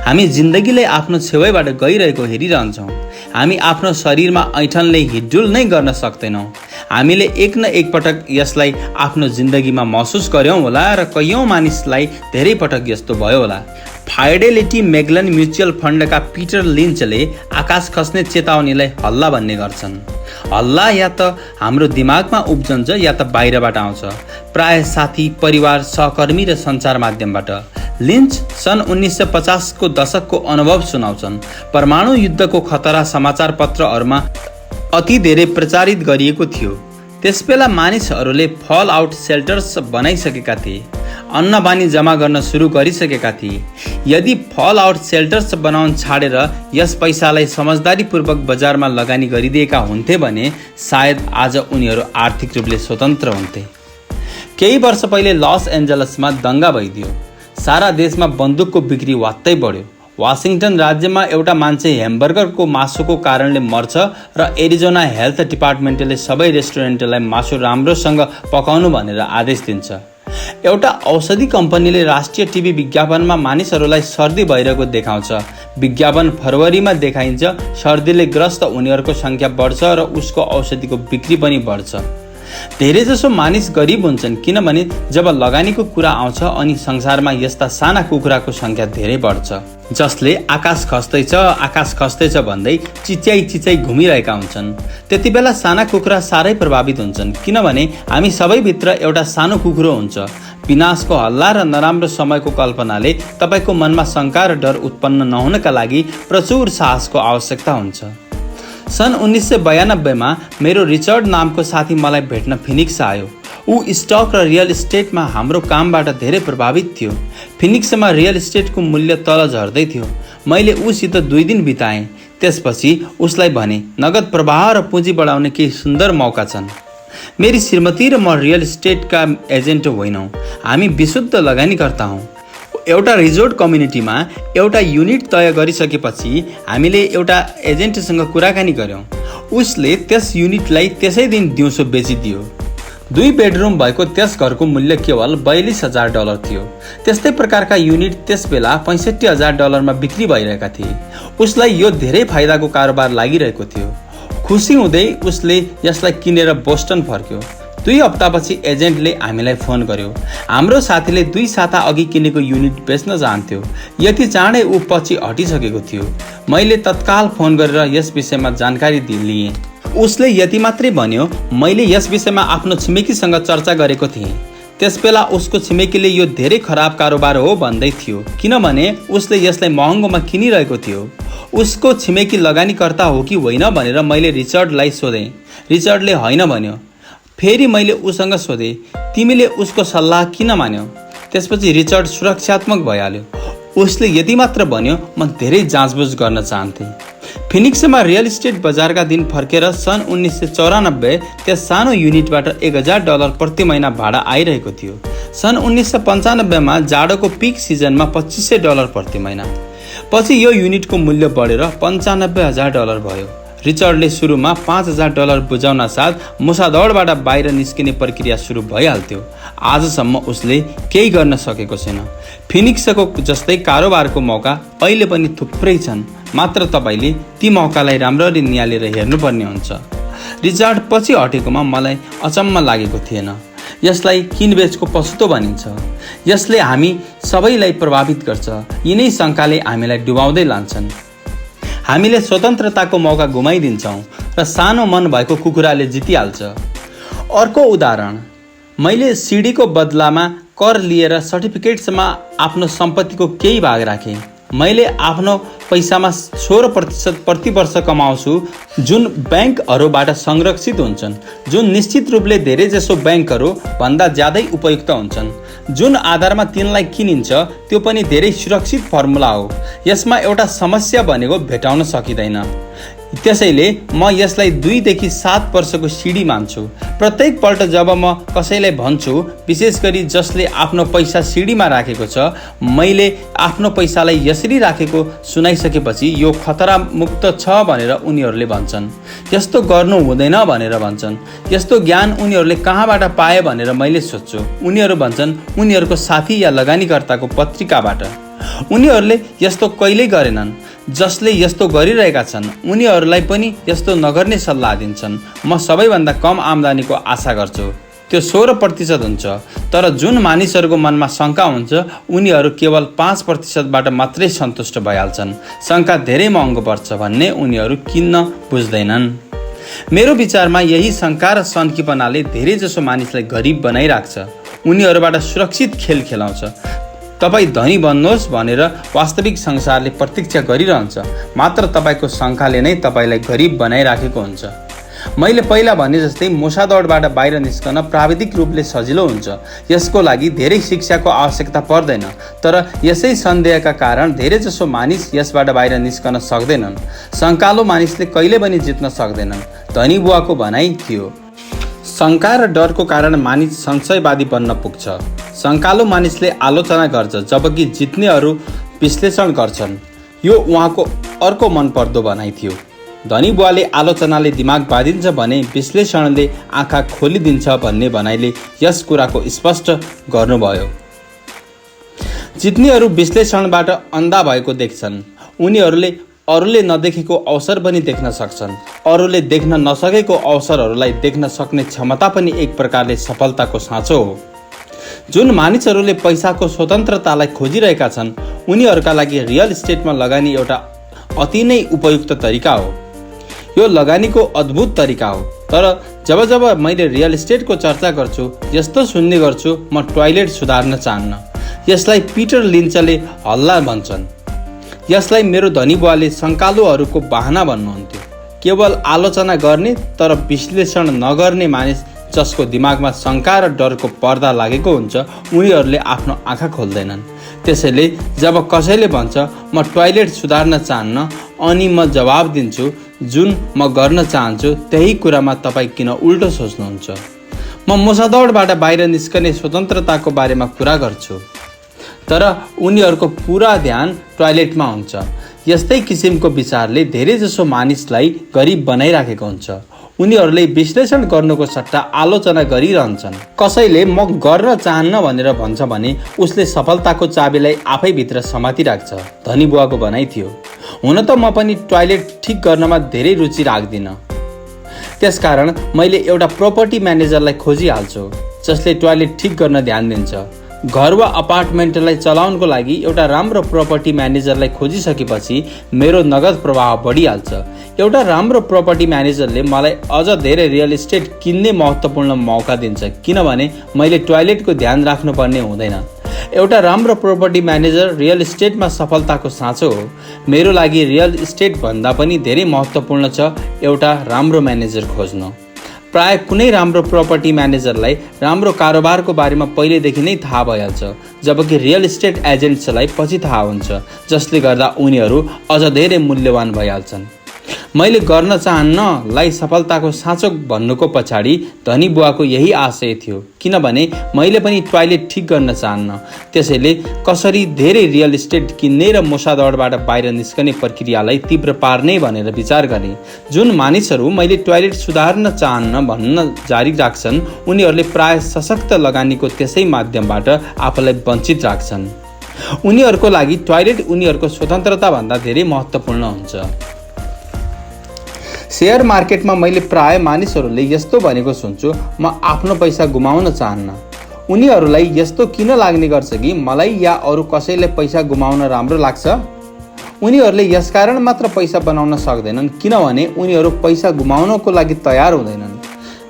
हामी जिन्दगीलाई आफ्नो छेउबाट गइरहेको हेरिरहन्छौँ। हामी आफ्नो शरीरमा ऐठनले हिड्डुल नै गर्न सक्दैनौँ। हामीले एक न एक पटक यसलाई आफ्नो जिन्दगीमा महसुस गर्यौँ होला र कैयौँ मानिसलाई धेरै पटक यस्तो भयो होला। फाइडेलिटी मैग्लन म्युचुअल फन्डका पिटर लिन्चले आकाश खस्ने चेतावनीलाई हल्ला भन्ने गर्छन्। हल्ला या त हाम्रो दिमागमा उब्जन्छ या त बाहिरबाट आउँछ, प्राय साथी, परिवार, सहकर्मी र सञ्चार माध्यमबाट। लिन्च सन् 1950 को दशकको अनुभव सुनाउँछन्। परमाणु युद्धको खतरा समाचार पत्रहरूमा अति धेरै प्रचारित गरिएको थियो। त्यसबेला मानिसहरूले फल आउट सेल्टर्स बनाइसकेका थिए, अन्न बानी जमा गर्न सुरु गरिसकेका थिए। यदि फल आउट सेल्टर्स बनाउन छाडेर यस पैसालाई समझदारीपूर्वक बजारमा लगानी गरिदिएका हुन्थे भने सायद आज उनीहरू आर्थिक रूपले स्वतन्त्र हुन्थे। केही वर्ष पहिले लस एन्जलसमा दङ्गा भइदियो। सारा देशमा बन्दुकको बिक्री वात्तै बढ्यो। वाशिङटन राज्यमा एउटा मान्छे ह्याम्बर्गरको मासुको कारणले मर्छ र एरिजोना हेल्थ डिपार्टमेन्टले सबै रेस्टुरेन्टलाई मासु राम्रोसँग पकाउनु भनेर आदेश दिन्छ। एउटा औषधि कम्पनीले राष्ट्रिय टिभी विज्ञापनमा मानिसहरूलाई सर्दी भइरहेको देखाउँछ। विज्ञापन फरवरीमा देखाइन्छ। सर्दीले ग्रस्त उनीहरूको सङ्ख्या बढ्छ र उसको औषधिको बिक्री पनि बढ्छ। धेरैजसो मानिस गरिब हुन्छन् किनभने जब लगानीको कुरा आउँछ अनि संसारमा यस्ता साना कुखुराको सङ्ख्या धेरै बढ्छ जसले आकाश खस्दैछ भन्दै चिच्याइ घुमिरहेका हुन्छन्। त्यति बेला साना कुखुरा साह्रै प्रभावित हुन्छन् किनभने हामी सबैभित्र एउटा सानो कुखुरो हुन्छ। विनाशको हल्ला र नराम्रो समयको कल्पनाले तपाईँको मनमा शङ्का र डर उत्पन्न नहुनका लागि प्रचुर साहसको आवश्यकता हुन्छ। सन् 1992मा मेरो रिचर्ड नामको साथी मलाई भेट्न फिनिक्स आयो। ऊ स्टक र रियल इस्टेटमा हाम्रो कामबाट धेरै प्रभावित थियो। फिनिक्समा रियल इस्टेटको मूल्य तल झर्दै थियो। मैले उसित 2 दिन बिताएँ। त्यसपछि उसलाई भने, नगद प्रवाह र पुँजी बढाउने केही सुन्दर मौका छन्। मेरी श्रीमती र म रियल इस्टेटका एजेन्ट होइनौँ, हामी विशुद्ध लगानीकर्ता हौँ। एउटा रिजोर्ट कम्युनिटीमा एउटा युनिट तय गरिसकेपछि हामीले एउटा एजेन्टसँग कुराकानी गऱ्यौँ। उसले त्यस युनिटलाई त्यसै दिन दिउँसो बेचिदियो। 2 बेडरुम भएको त्यस घरको मूल्य केवल $42,000 थियो। त्यस्तै प्रकारका युनिट त्यस बेला $65,000 बिक्री भइरहेका थिए। उसलाई यो धेरै फाइदाको कारोबार लागिरहेको थियो। खुसी हुँदै उसले यसलाई किनेर बोस्टन फर्क्यो। 2 हप्तापछि एजेन्टले हामीलाई फोन गर्यो। हाम्रो साथीले 2 साता अघि किनेको युनिट बेच्न चाहन्थ्यो। यति चाँडै ऊ पछि हटिसकेको थियो। मैले तत्काल फोन गरेर यस विषयमा जानकारी लिएँ। उसले यति मात्रै भन्यो, मैले यस विषयमा आफ्नो छिमेकीसँग चर्चा गरेको थिएँ। त्यसबेला उसको छिमेकीले यो धेरै खराब कारोबार हो भन्दै थियो, किनभने उसले यसलाई महँगोमा किनिरहेको थियो। उसको छिमेकी लगानीकर्ता हो कि होइन भनेर मैले रिचर्डलाई सोधेँ। रिचर्डले होइन भन्यो। फेरि मैले उसँग सोधेँ, तिमीले उसको सल्लाह किन मान्यौ? त्यसपछि रिचर्ड सुरक्षात्मक भइहाल्यो। उसले यति मात्र भन्यो, म धेरै जाँचबुझ गर्न चाहन्थेँ। फिनिक्समा रियल इस्टेट बजारका दिन फर्केर सन् 1994 त्यस सानो युनिटबाट $1,000 प्रति महिना भाडा आइरहेको थियो। सन् 1995मा जाडोको पिक सिजनमा $2,500 प्रति महिना। पछि यो युनिटको मूल्य बढेर $95,000 भयो। रिचर्डले सुरुमा $5,000 बुझाउन साथ मुसादौडबाट बाहिर निस्किने प्रक्रिया सुरु भइहाल्थ्यो। आजसम्म उसले केही गर्न सकेको छैन। फिनिक्सको जस्तै कारोबारको मौका अहिले पनि थुप्रै छन्, मात्र तपाईँले ती मौकालाई राम्ररी निहालेर हेर्नुपर्ने हुन्छ। रिचर्ड पछि हटेकोमा मलाई अचम्म लागेको थिएन। यसलाई किनबेचको पछुतो भनिन्छ। यसले हामी सबैलाई प्रभावित गर्छ। यिनै शङ्काले हामीलाई डुबाउँदै लान्छन्। हामीले स्वतन्त्रताको मौका गुमाइदिन्छौँ र सानो मन भएको कुखुराले जितिहाल्छ। अर्को उदाहरण, मैले सिडीको बदलामा कर लिएर सर्टिफिकेट्समा आफ्नो सम्पत्तिको केही भाग राखेँ। मैले आफ्नो पैसामा 16% प्रति वर्ष कमाउँछु, जुन ब्याङ्कहरूबाट संरक्षित हुन्छन्, जुन निश्चित रूपले धेरैजसो ब्याङ्कहरू भन्दा ज्यादै उपयुक्त हुन्छन्। जुन आधारमा तिनलाई किनिन्छ त्यो पनि धेरै सुरक्षित फर्मुला हो। यसमा एउटा समस्या भनेको भेटाउन सकिँदैन। त्यसैले म यसलाई 2 देखि 7 वर्षको सिडी मान्छु। प्रत्येक पल्ट जब म कसैलाई भन्छु, विशेष गरी जसले आफ्नो पैसा सिडीमा राखेको छ, मैले आफ्नो पैसालाई यसरी राखेको सुनाइसकेपछि यो खतरा मुक्त छ भनेर उनीहरूले भन्छन्। यस्तो गर्नु हुँदैन भनेर भन्छन्। यस्तो ज्ञान उनीहरूले कहाँबाट पाए भनेर मैले सोध्छु। उनीहरू भन्छन् उनीहरूको साथी या लगानीकर्ताको पत्रिकाबाट। उनीहरूले यस्तो कहिल्यै गरेनन्। जसले यस्तो गरिरहेका छन् उनीहरूलाई पनि यस्तो नगर्ने सल्लाह दिन्छन्। म सबैभन्दा कम आम्दानीको आशा गर्छु, त्यो 16% हुन्छ। तर जुन मानिसहरूको मनमा शङ्का हुन्छ उनीहरू केवल 5%बाट मात्रै सन्तुष्ट भइहाल्छन्। शङ्का धेरै महँगो पर्छ भन्ने उनीहरू किन्न बुझ्दैनन्। मेरो विचारमा यही शङ्का र सन्कीपनाले धेरैजसो मानिसलाई गरिब बनाइराख्छ। उनीहरूबाट सुरक्षित खेल खेलाउँछ। तपाईँ धनी बन्नुहोस् भनेर वास्तविक संसारले प्रतीक्षा गरिरहन्छ, मात्र तपाईँको शङ्काले नै तपाईँलाई गरिब बनाइराखेको हुन्छ। मैले पहिला भने जस्तै मुसादौडबाट बाहिर निस्कन प्राविधिक रूपले सजिलो हुन्छ। यसको लागि धेरै शिक्षाको आवश्यकता पर्दैन। तर यसै सन्देहका कारण धेरैजसो मानिस यसबाट बाहिर निस्कन सक्दैनन्। शङ्कालु मानिसले कहिले पनि जित्न सक्दैनन्। धनी बुवाको भनाइ थियो, शङ्का र डरको कारण मानिस संशयवादी बन्न पुग्छ। शङ्कालु मानिसले आलोचना गर्छ जबकि जित्नेहरू विश्लेषण गर्छन्। यो उहाँको अर्को मनपर्दो भनाइ थियो। धनी बुवाले आलोचनाले दिमाग बाँधिन्छ भने विश्लेषणले आँखा खोलिदिन्छ भन्ने भनाइले यस कुराको स्पष्ट गर्नुभयो। जित्नेहरू विश्लेषणबाट अन्धा भएको देख्छन्। उनीहरूले अरूले नदेखेको अवसर पनि देख्न सक्छन्। अरूले देख्न नसकेको अवसरहरूलाई देख्न सक्ने क्षमता पनि एक प्रकारले सफलताको साँचो हो। जुन मानिसहरूले पैसाको स्वतन्त्रतालाई खोजिरहेका छन् उनीहरूका लागि रियल इस्टेटमा लगानी एउटा अति नै उपयुक्त तरिका हो। यो लगानीको अद्भुत तरिका हो। तर जब जब मैले रियल इस्टेटको चर्चा गर्छु यस्तो सुन्ने गर्छु, म टोयलेट सुधार्न चाहन्न, यसलाई पिटर लिन्चले हल्ला भन्छन्। यसलाई मेरो धनी बुवाले सङ्कालुहरूको बहाना भन्नुहुन्थ्यो। केवल आलोचना गर्ने तर विश्लेषण नगर्ने मानिस जसको दिमागमा शङ्का र डरको पर्दा लागेको हुन्छ, उनीहरूले आफ्नो आँखा खोल्दैनन्। त्यसैले जब कसैले भन्छ म टोयलेट सुधार्न चाहन्न, अनि म जवाब दिन्छु जुन म गर्न चाहन्छु त्यही कुरामा तपाईँ किन उल्टो सोच्नुहुन्छ। म मुसादौडबाट बाहिर निस्कने स्वतन्त्रताको बारेमा कुरा गर्छु, तर उनीहरूको पुरा ध्यान टोयलेटमा हुन्छ। यस्तै किसिमको विचारले धेरैजसो मानिसलाई गरिब बनाइराखेको हुन्छ। उनीहरूले विश्लेषण गर्नुको सट्टा आलोचना गरिरहन्छन्। कसैले म गर्न चाहन्न भनेर भन्छ भने उसले सफलताको चाबीलाई आफैभित्र समातिराख्छ, धनी बुवाको भनाइ थियो। हुन त म पनि टोयलेट ठिक गर्नमा धेरै रुचि राख्दिनँ। त्यसकारण मैले एउटा प्रोपर्टी म्यानेजरलाई खोजिहाल्छु जसले टोयलेट ठिक गर्न ध्यान दिन्छ। घर वा अपार्टमेन्टलाई चलाउनको लागि एउटा राम्रो प्रोपर्टी म्यानेजरलाई खोजिसकेपछि मेरो नगद प्रवाह बढिहाल्छ। एउटा राम्रो प्रोपर्टी म्यानेजरले मलाई अझ धेरै रियल इस्टेट किन्ने महत्त्वपूर्ण मौका दिन्छ, किनभने मैले टोयलेटको ध्यान राख्नुपर्ने हुँदैन। एउटा राम्रो प्रोपर्टी म्यानेजर रियल इस्टेटमा सफलताको साँचो हो। मेरो लागि रियल इस्टेट भन्दा पनि धेरै महत्त्वपूर्ण छ एउटा राम्रो म्यानेजर खोज्नु। प्राय कुनै राम्रो प्रोपर्टी म्यानेजरलाई राम्रो कारोबारको बारेमा पहिलेदेखि नै थाहा भइहाल्छ, जबकि रियल इस्टेट एजेन्ट्सलाई पछि थाहा हुन्छ, जसले गर्दा उनीहरू अझ धेरै मूल्यवान भइहाल्छन्। मैले गर्न चाहन्नलाई सफलताको साँचो भन्नुको पछाडि धनी बुवाको यही आशय थियो, किनभने मैले पनि टोयलेट ठिक गर्न चाहन्न। त्यसैले कसरी धेरै रियल इस्टेट किन्ने र मुसादौडबाट बाहिर निस्कने प्रक्रियालाई तीव्र पार्ने भनेर विचार गरेँ। जुन मानिसहरू मैले टोयलेट सुधार्न चाहन्न भन्न जारी राख्छन्, उनीहरूले प्राय सशक्त लगानीको त्यसै माध्यमबाट आफूलाई वञ्चित राख्छन्। उनीहरूको लागि टोयलेट उनीहरूको स्वतन्त्रताभन्दा धेरै महत्त्वपूर्ण हुन्छ। सेयर मार्केटमा मैले प्राय मानिसहरूले यस्तो भनेको सुन्छु, म आफ्नो पैसा गुमाउन चाहन्न। उनीहरूलाई यस्तो किन लाग्ने गर्छ कि मलाई या अरू कसैले पैसा गुमाउन राम्रो लाग्छ? उनीहरूले यसकारण मात्र पैसा बनाउन सक्दैनन् किनभने उनीहरू पैसा गुमाउनको लागि तयार हुँदैनन्।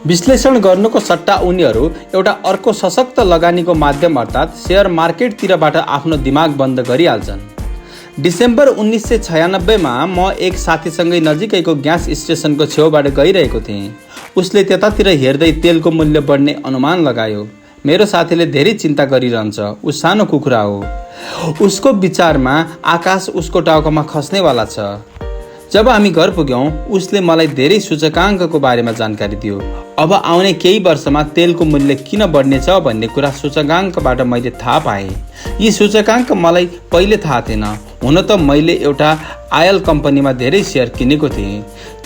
विश्लेषण गर्नुको सट्टा उनीहरू एउटा अर्को सशक्त लगानीको माध्यम अर्थात् सेयर मार्केटतिरबाट आफ्नो दिमाग बन्द गरिहाल्छन्। डिसेम्बर 1996 म एक साथीसँगै नजिकैको ग्यास स्टेसनको छेउबाट गइरहेको थिएँ। उसले त्यतातिर हेर्दै तेलको मूल्य बढ्ने अनुमान लगायो। मेरो साथीले धेरै चिन्ता गरिरहन्छ, ऊ सानो कुखुरा हो। उसको विचारमा आकाश उसको टाउकोमा खस्नेवाला छ। जब हामी घर पुग्यौँ, उसले मलाई धेरै सूचकाङ्कको बारेमा जानकारी दियो। अब आउने केही वर्षमा तेलको मूल्य किन बढ्नेछ भन्ने कुरा सूचकाङ्कबाट मैले थाहा पाएँ। यी सूचकाङ्क मलाई पहिले थाहा थिएन। हुन त मैले एउटा आयल कम्पनीमा धेरै सेयर किनेको थिएँ।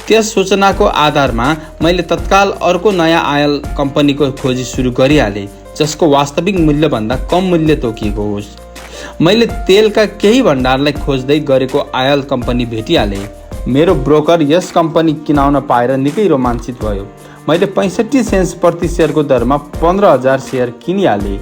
त्यस सूचनाको आधारमा मैले तत्काल अर्को नयाँ आयल कम्पनीको खोजी सुरु गरिहालेँ जसको वास्तविक मूल्यभन्दा कम मूल्य तोकिएको होस्। मैले तेलका केही भण्डारलाई खोज्दै गरेको आयल कम्पनी भेटिहालेँ। मेरो ब्रोकर यस कम्पनी किनाउन पाएर निकै रोमाञ्चित भयो। मैले 65 सेन्ट्स प्रति सेयरको दरमा 15,000 सेयर किनिहालेँ।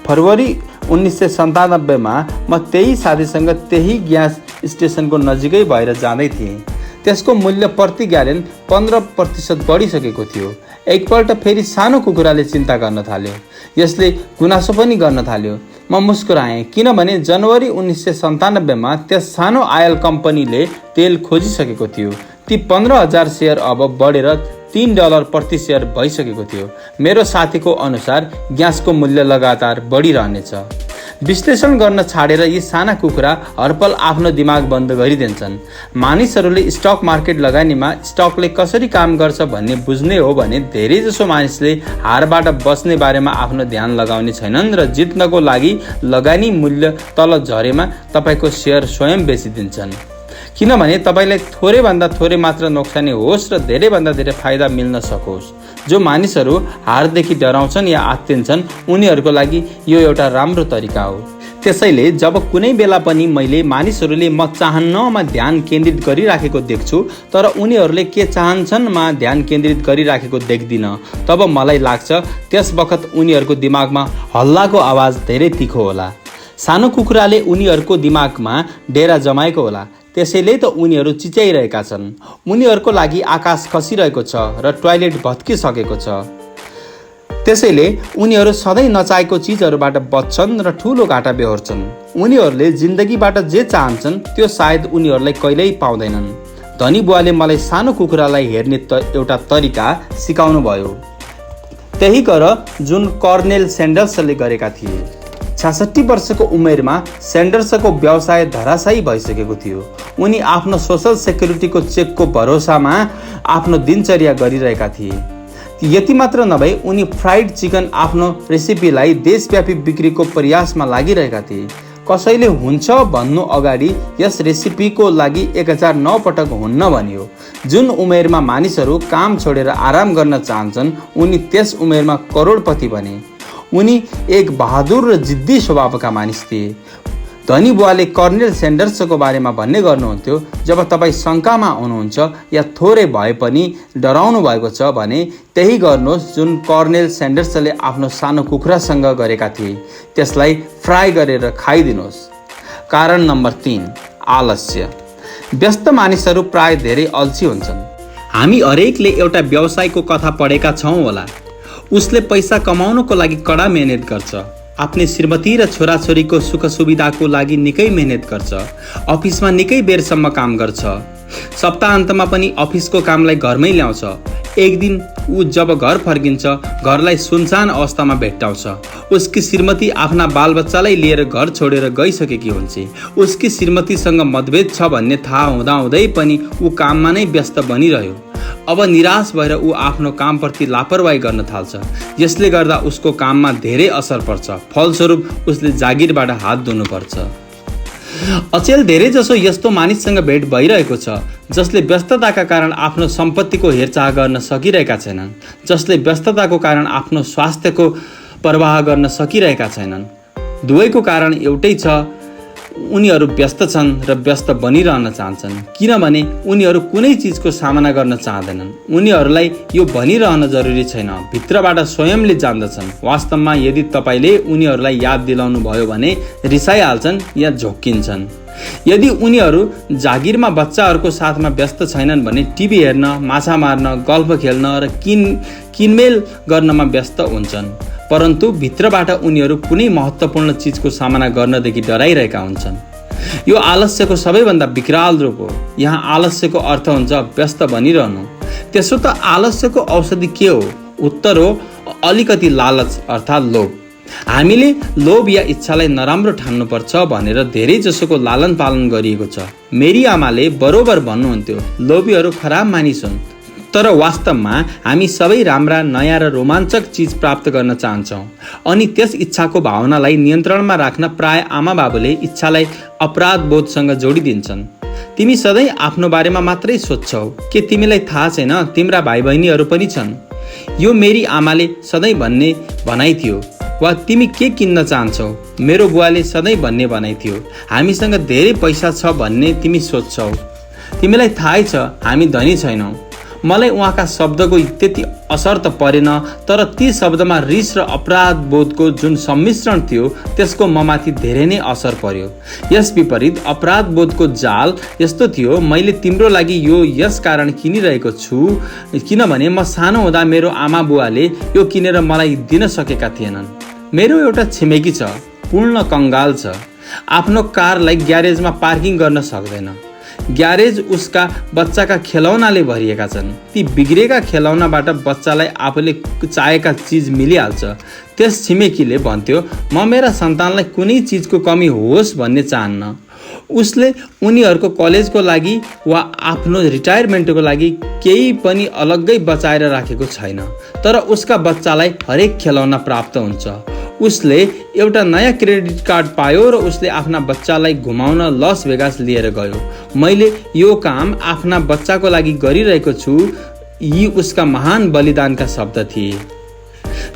फरवरी 1997 म त्यही साथीसँग त्यही ग्यास स्टेसनको नजिकै भएर जाँदै थिएँ। त्यसको मूल्य प्रति ग्यालन 15% बढिसकेको थियो। एकपल्ट फेरि सानो कुखुराले चिन्ता गर्न थाल्यो। यसले गुनासो पनि गर्न थाल्यो। म मुस्कुराएँ किनभने जनवरी 1997 त्यस सानो आयल कम्पनीले तेल खोजिसकेको थियो। ती 15,000 सेयर अब बढेर $3 प्रति सेयर भइसकेको थियो। मेरो साथीको अनुसार ग्यासको मूल्य लगातार बढिरहनेछ। विश्लेषण गर्न छाडेर यी साना कुखुरा हरपल आफ्नो दिमाग बन्द गरिदिन्छन्। मानिसहरूले स्टक मार्केट लगानीमा स्टकले कसरी काम गर्छ भन्ने बुझ्ने हो भने धेरैजसो मानिसले हारबाट बच्ने बारेमा आफ्नो ध्यान लगाउने छैनन् र जित्नको लागि लगानी मूल्य तल झरेमा तपाईँको सेयर स्वयं बेचिदिन्छन्, किनभने तपाईँलाई थोरैभन्दा थोरै मात्र नोक्सानी होस् र धेरैभन्दा धेरै फाइदा मिल्न सकोस्। जो मानिसहरू हारदेखि डराउँछन् या आत्तिन्छन् उनीहरूको लागि यो एउटा राम्रो तरिका हो। त्यसैले जब कुनै बेला पनि मैले मानिसहरूले म चाहन्नमा ध्यान केन्द्रित गरिराखेको देख्छु तर उनीहरूले के चाहन्छन्मा ध्यान केन्द्रित गरिराखेको देख्दिनँ, तब मलाई लाग्छ त्यस बखत उनीहरूको दिमागमा हल्लाको आवाज धेरै तिखो होला। सानो कुखुराले उनीहरूको दिमागमा डेरा जमाएको होला। त्यसैले त उनीहरू चिच्याइरहेका छन्। उनीहरूको लागि आकाश खसिरहेको छ र टोयलेट भत्किसकेको छ। त्यसैले उनीहरू सधैँ नचाहेको चिजहरूबाट बच्छन् र ठुलो घाटा बेहोर्छन्। उनीहरूले जिन्दगीबाट जे चाहन्छन् त्यो सायद उनीहरूलाई कहिल्यै पाउँदैनन्। धनी बुवाले मलाई सानो कुखुरालाई हेर्ने एउटा तरिका सिकाउनु भयो, त्यही गर जुन कर्नेल स्यान्डर्सले गरेका थिए। 66 वर्षको उमेरमा स्यान्डर्सको व्यवसाय धराशायी भइसकेको थियो। उनी आफ्नो सोसल सेक्युरिटीको चेकको भरोसामा आफ्नो दिनचर्या गरिरहेका थिए। यति मात्र नभई उनी फ्राइड चिकन आफ्नो रेसिपीलाई देशव्यापी बिक्रीको प्रयासमा लागिरहेका थिए। कसैले हुन्छ भन्नु अगाडि यस रेसिपीको लागि 1009 पटक हुन्न भनियो। जुन उमेरमा मानिसहरू काम छोडेर आराम गर्न चाहन्छन् उनी त्यस उमेरमा करोडपति बने। उनी एक बहादुर र जिद्दी स्वभावका मानिस थिए। धनी बुवाले कर्नेल स्यान्डर्सको बारेमा भन्ने गर्नुहुन्थ्यो, जब तपाईँ शङ्कामा हुनुहुन्छ या थोरै भए पनि डराउनु भएको छ भने त्यही गर्नुहोस् जुन कर्नेल स्यान्डर्सले आफ्नो सानो कुखुरासँग गरेका थिए, त्यसलाई फ्राई गरेर खाइदिनुहोस्। कारण नम्बर 3, आलस्य। व्यस्त मानिसहरू प्राय धेरै अल्छी हुन्छन्। हामी हरेकले एउटा व्यवसायको कथा पढेका छौँ होला। उसले पैसा कमाउनको लागि कडा मेहनत गर्छ, आफ्नै श्रीमती र छोराछोरीको सुख सुविधाको लागि निकै मेहनत गर्छ, अफिसमा निकै बेरसम्म काम गर्छ, सप्ताहन्तमा पनि अफिसको कामलाई घरमै ल्याउँछ। एक दिन ऊ जब घर फर्किन्छ घरलाई सुनसान अवस्थामा भेट्टाउँछ। उसकी श्रीमती आफ्ना बालबच्चालाई लिएर घर छोडेर गइसकेकी हुन्छ। उसकी श्रीमतीसँग मतभेद छ भन्ने थाहा हुँदाहुँदै पनि ऊ काममा नै व्यस्त बनिरह्यो। अब निराश भएर ऊ आफ्नो कामप्रति लापरवाही गर्न थाल्छ। यसले गर्दा उसको काममा धेरै असर पर्छ। फलस्वरूप उसले जागिरबाट हात धुनुपर्छ। अचेल धेरै जसो यस्तो मानिससँग भेट भइरहेको छ जसले व्यस्तताका कारण आफ्नो सम्पत्तिको हेरचाह गर्न सकिरहेका छैनन्, जसले व्यस्तताको कारण आफ्नो स्वास्थ्यको प्रवाह गर्न सकिरहेका छैनन्। दुवैको कारण एउटै छ, उनीहरू व्यस्त छन् र व्यस्त बनिरहन चाहन्छन्, किनभने उनीहरू कुनै चिजको सामना गर्न चाहँदैनन्। उनीहरूलाई यो भनिरहन जरुरी छैन, भित्रबाट स्वयंले जान्दछन्। वास्तवमा यदि तपाईँले उनीहरूलाई याद दिलाउनु भयो भने रिसाइहाल्छन् या झोक्किन्छन्। यदि उनीहरू जागिरमा बच्चाहरूको साथमा व्यस्त छैनन् भने टिभी हेर्न, माछा मार्न, गल्फ खेल्न र किनमेल गर्नमा व्यस्त हुन्छन्। परन्तु भित्रबाट उनीहरू कुनै महत्त्वपूर्ण चिजको सामना गर्नदेखि डराइरहेका हुन्छन्। यो आलस्यको सबैभन्दा विकराल रूप हो। यहाँ आलस्यको अर्थ हुन्छ व्यस्त बनिरहनु। त्यसो त आलस्यको औषधि के हो? उत्तर हो अलिकति लालच अर्थात् लोभ। हामीले लोभ या इच्छालाई नराम्रो ठान्नुपर्छ भनेर धेरै जसोको लालन पालन गरिएको छ। मेरी आमाले बरोबर भन्नुहुन्थ्यो, लोभीहरू खराब मानिस हुन्। तर वास्तवमा हामी सबै राम्रा, नयाँ र रोमाञ्चक चिज प्राप्त गर्न चाहन्छौँ अनि त्यस इच्छाको भावनालाई नियन्त्रणमा राख्न प्राय आमा बाबुले इच्छालाई अपराध बोधसँग जोडिदिन्छन्। तिमी सधैँ आफ्नो बारेमा मात्रै सोध्छौ, के तिमीलाई थाहा छैन तिम्रा भाइ बहिनीहरू पनि छन्? यो मेरी आमाले सधैँ भन्ने भनाइ थियो। वा तिमी के किन्न चाहन्छौ? मेरो बुवाले सधैँ भन्ने भनाइ थियो। हामीसँग धेरै पैसा छ भन्ने तिमी सोध्छौ। तिमीलाई थाहै छ हामी धनी छैनौँ। मलाई उहाँका शब्दको त्यति असर त परेन, तर ती शब्दमा रिस र अपराध बोधको जुन सम्मिश्रण थियो त्यसको ममाथि धेरै नै असर पर्यो। यस विपरीत अपराध बोधको जाल यस्तो थियो, मैले तिम्रो लागि यो यस कारण किनिरहेको छु किनभने म सानो हुँदा मेरो आमा बुवाले यो किनेर मलाई दिन सकेका थिएनन्। मेरो एउटा छिमेकी छ, पूर्ण कङ्गाल छ। आफ्नो कारलाई ग्यारेजमा पार्किङ गर्न सक्दैन। ग्यारेज उसका बच्चाका खेलौनाले भरिएका छन्। ती बिग्रेका खेलौनाबाट बच्चालाई आफूले चाहेका चिज मिलिहाल्छ। त्यस छिमेकीले भन्थ्यो, म मेरा सन्तानलाई कुनै चिजको कमी होस् भन्ने चाहन्न। उसले उनीहरूको कलेजको लागि वा आफ्नो रिटायरमेन्टको लागि केही पनि अलग्गै बचाएर राखेको छैन, तर उसका बच्चालाई हरेक खेलौना प्राप्त हुन्छ। उसले एउटा नयाँ क्रेडिट कार्ड पायो र उसले आफ्ना बच्चालाई घुमाउन लस भेगास लिएर गयो। मैले यो काम आफ्ना बच्चाको लागि गरिरहेको छु, यी उसका महान बलिदानका शब्द थिए।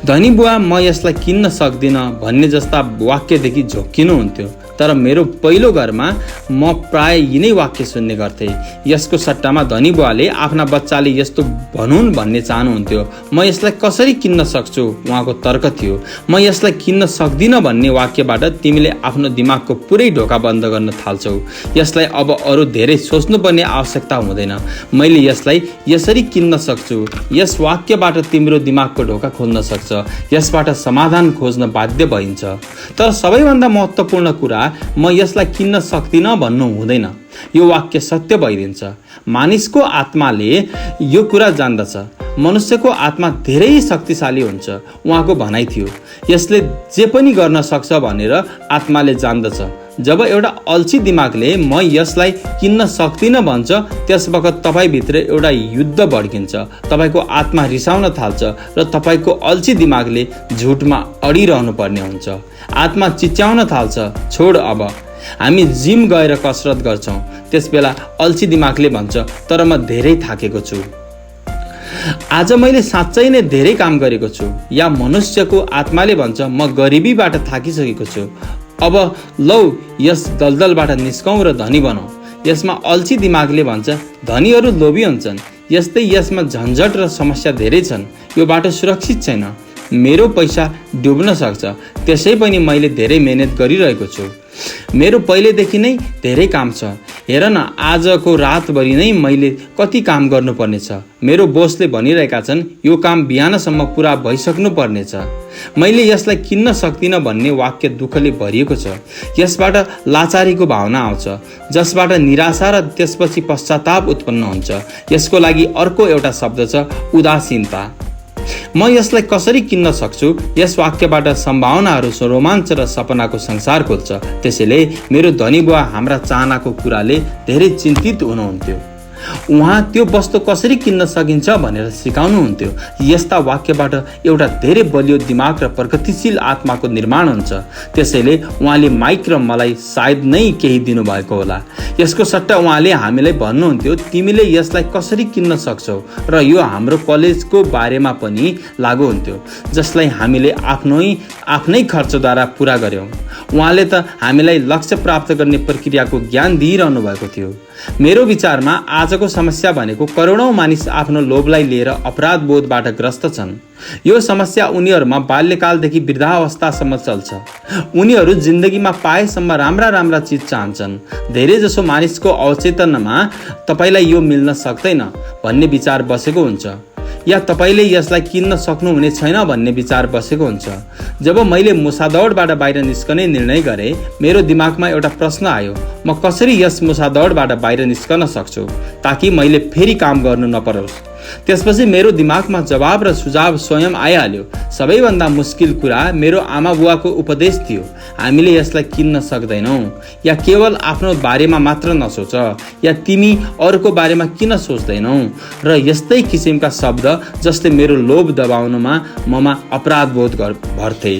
धनी बुवा म यसलाई किन्न सक्दिनँ भन्ने जस्ता वाक्यदेखि झोक्किनुहुन्थ्यो, तर मेरो पहिलो घरमा म प्राय यिनै वाक्य सुन्ने गर्थे। यसको सट्टामा धनी बुवाले आफ्ना बच्चाले यस्तो भनुन् भन्ने चाहनुहुन्थ्यो। म यसलाई कसरी किन्न सक्छु, उहाँको तर्क थियो। म यसलाई किन्न सक्दिनँ भन्ने वाक्यबाट तिमीले आफ्नो दिमागको पुरै ढोका बन्द गर्न थाल्छौ। यसलाई अब अरू धेरै सोच्नुपर्ने आवश्यकता हुँदैन। मैले यसलाई यसरी किन्न सक्छु। यस वाक्यबाट तिम्रो दिमागको ढोका खोल्न सक्छ। यसबाट समाधान खोज्न बाध्य भइन्छ। तर सबैभन्दा महत्त्वपूर्ण कुरा, म यसलाई किन्न सक्दिनँ भन्नु हुँदैन। यो वाक्य सत्य भइदिन्छ। मानिसको आत्माले यो कुरा जान्दछ। मनुष्यको आत्मा धेरै शक्तिशाली हुन्छ, उहाँको भनाइ थियो। यसले जे पनि गर्न सक्छ भनेर आत्माले जान्दछ। जब एउटा अल्छी दिमागले म यसलाई किन्न सक्दिनँ भन्छ, त्यसवखत तपाईँभित्र एउटा युद्ध भड्किन्छ। तपाईँको आत्मा रिसाउन थाल्छ र तपाईँको अल्छी दिमागले झुटमा अडिरहनु पर्ने हुन्छ। आत्मा चिच्याउन थाल्छ, छोड अब। हामी जिम गएर कसरत गर्छौँ, त्यसबेला अल्छी दिमागले भन्छ, तर म धेरै थाकेको छु, आज मैले साँच्चै नै धेरै काम गरेको छु। या मनुष्यको आत्माले भन्छ, म गरिबीबाट थाकिसकेको छु, अब लौ यस दलदलबाट निस्कौँ र धनी बनाऊ। यसमा अल्छी दिमागले भन्छ, धनीहरू लोभी हुन्छन्, यस्तै यसमा झन्झट र समस्या धेरै छन्, यो बाटो सुरक्षित छैन, मेरो पैसा डुब्न सक्छ, त्यसै पनि मैले धेरै मेहनत गरिरहेको छु, मेरो पहिलेदेखि नै धेरै काम छ, हेर न आजको रातभरि नै मैले कति काम गर्नुपर्ने छ, मेरो बोसले भनिरहेका छन् यो काम बिहानसम्म पुरा भइसक्नु पर्नेछ, मैले यसलाई किन्न सक्दिनँ भन्ने वाक्य दुःखले भरिएको छ। यसबाट लाचारीको भावना आउँछ, जसबाट निराशा र त्यसपछि पश्चाताप उत्पन्न हुन्छ। यसको लागि अर्को एउटा शब्द छ, उदासीनता। म यसलाई कसरी किन्न सक्छु? यस वाक्यबाट सम्भावनाहरू, रोमाञ्च र सपनाको संसार खोल्छ। त्यसैले मेरो धनी बुवा हाम्रा चाहनाको कुराले धेरै चिन्तित हुनुहुन्थ्यो। उहाँ त्यो वस्तु कसरी किन्न सकिन्छ भनेर सिकाउनुहुन्थ्यो। यस्ता वाक्यबाट एउटा धेरै बलियो दिमाग र प्रगतिशील आत्माको निर्माण हुन्छ। त्यसैले उहाँले माइक र मलाई सायद नै केही दिनुभएको होला। यसको सट्टा उहाँले हामीलाई भन्नुहुन्थ्यो, तिमीले यसलाई कसरी किन्न सक्छौ, र यो हाम्रो कलेजको बारेमा पनि लागू हुन्थ्यो, जसलाई हामीले आफ्नै खर्चद्वारा पुरा गर्यौं। उहाँले त हामीलाई लक्ष्य प्राप्त गर्ने प्रक्रियाको ज्ञान दिइरहनु भएको थियो। मेरो विचारमा आजको समस्या भनेको करोडौं मानिस आफ्नो लोभलाई लिएर अपराध बोधबाट ग्रस्त छन्। यो समस्या उनीहरूमा बाल्यकालदेखि वृद्धावस्थासम्म चल्छ। उनीहरू जिन्दगीमा पाएसम्म राम्रा चिज चाहन्छन्। धेरै जसो मानिसको अवचेतनमा तपाईलाई यो मिल्न सक्दैन भन्ने विचार बसेको हुन्छ, या तपाईले यसलाई किन्न सक्नुहुने छैन भन्ने विचार बसेको हुन्छ। जब मैले मुसादौडबाट बाहिर निस्कने निर्णय गरेँ, मेरो दिमागमा एउटा प्रश्न आयो, म कसरी यस मुसादौडबाट बाहिर निस्कन सक्छु ताकि मैले फेरि काम गर्नु नपरोस्। त्यसपछि मेरो दिमागमा जवाब र सुझाव स्वयं आइहाल्यो। सबैभन्दा मुस्किल कुरा मेरो आमा बुवाको उपदेश थियो, हामीले यसलाई किन्न सक्दैनौ, या केवल आफ्नो बारेमा मात्र नसोच, या तिमी अरूको बारेमा किन सोच्दैनौ, र यस्तै किसिमका शब्द जसले मेरो लोभ दबाउनमा ममा अपराध बोध भर्थे।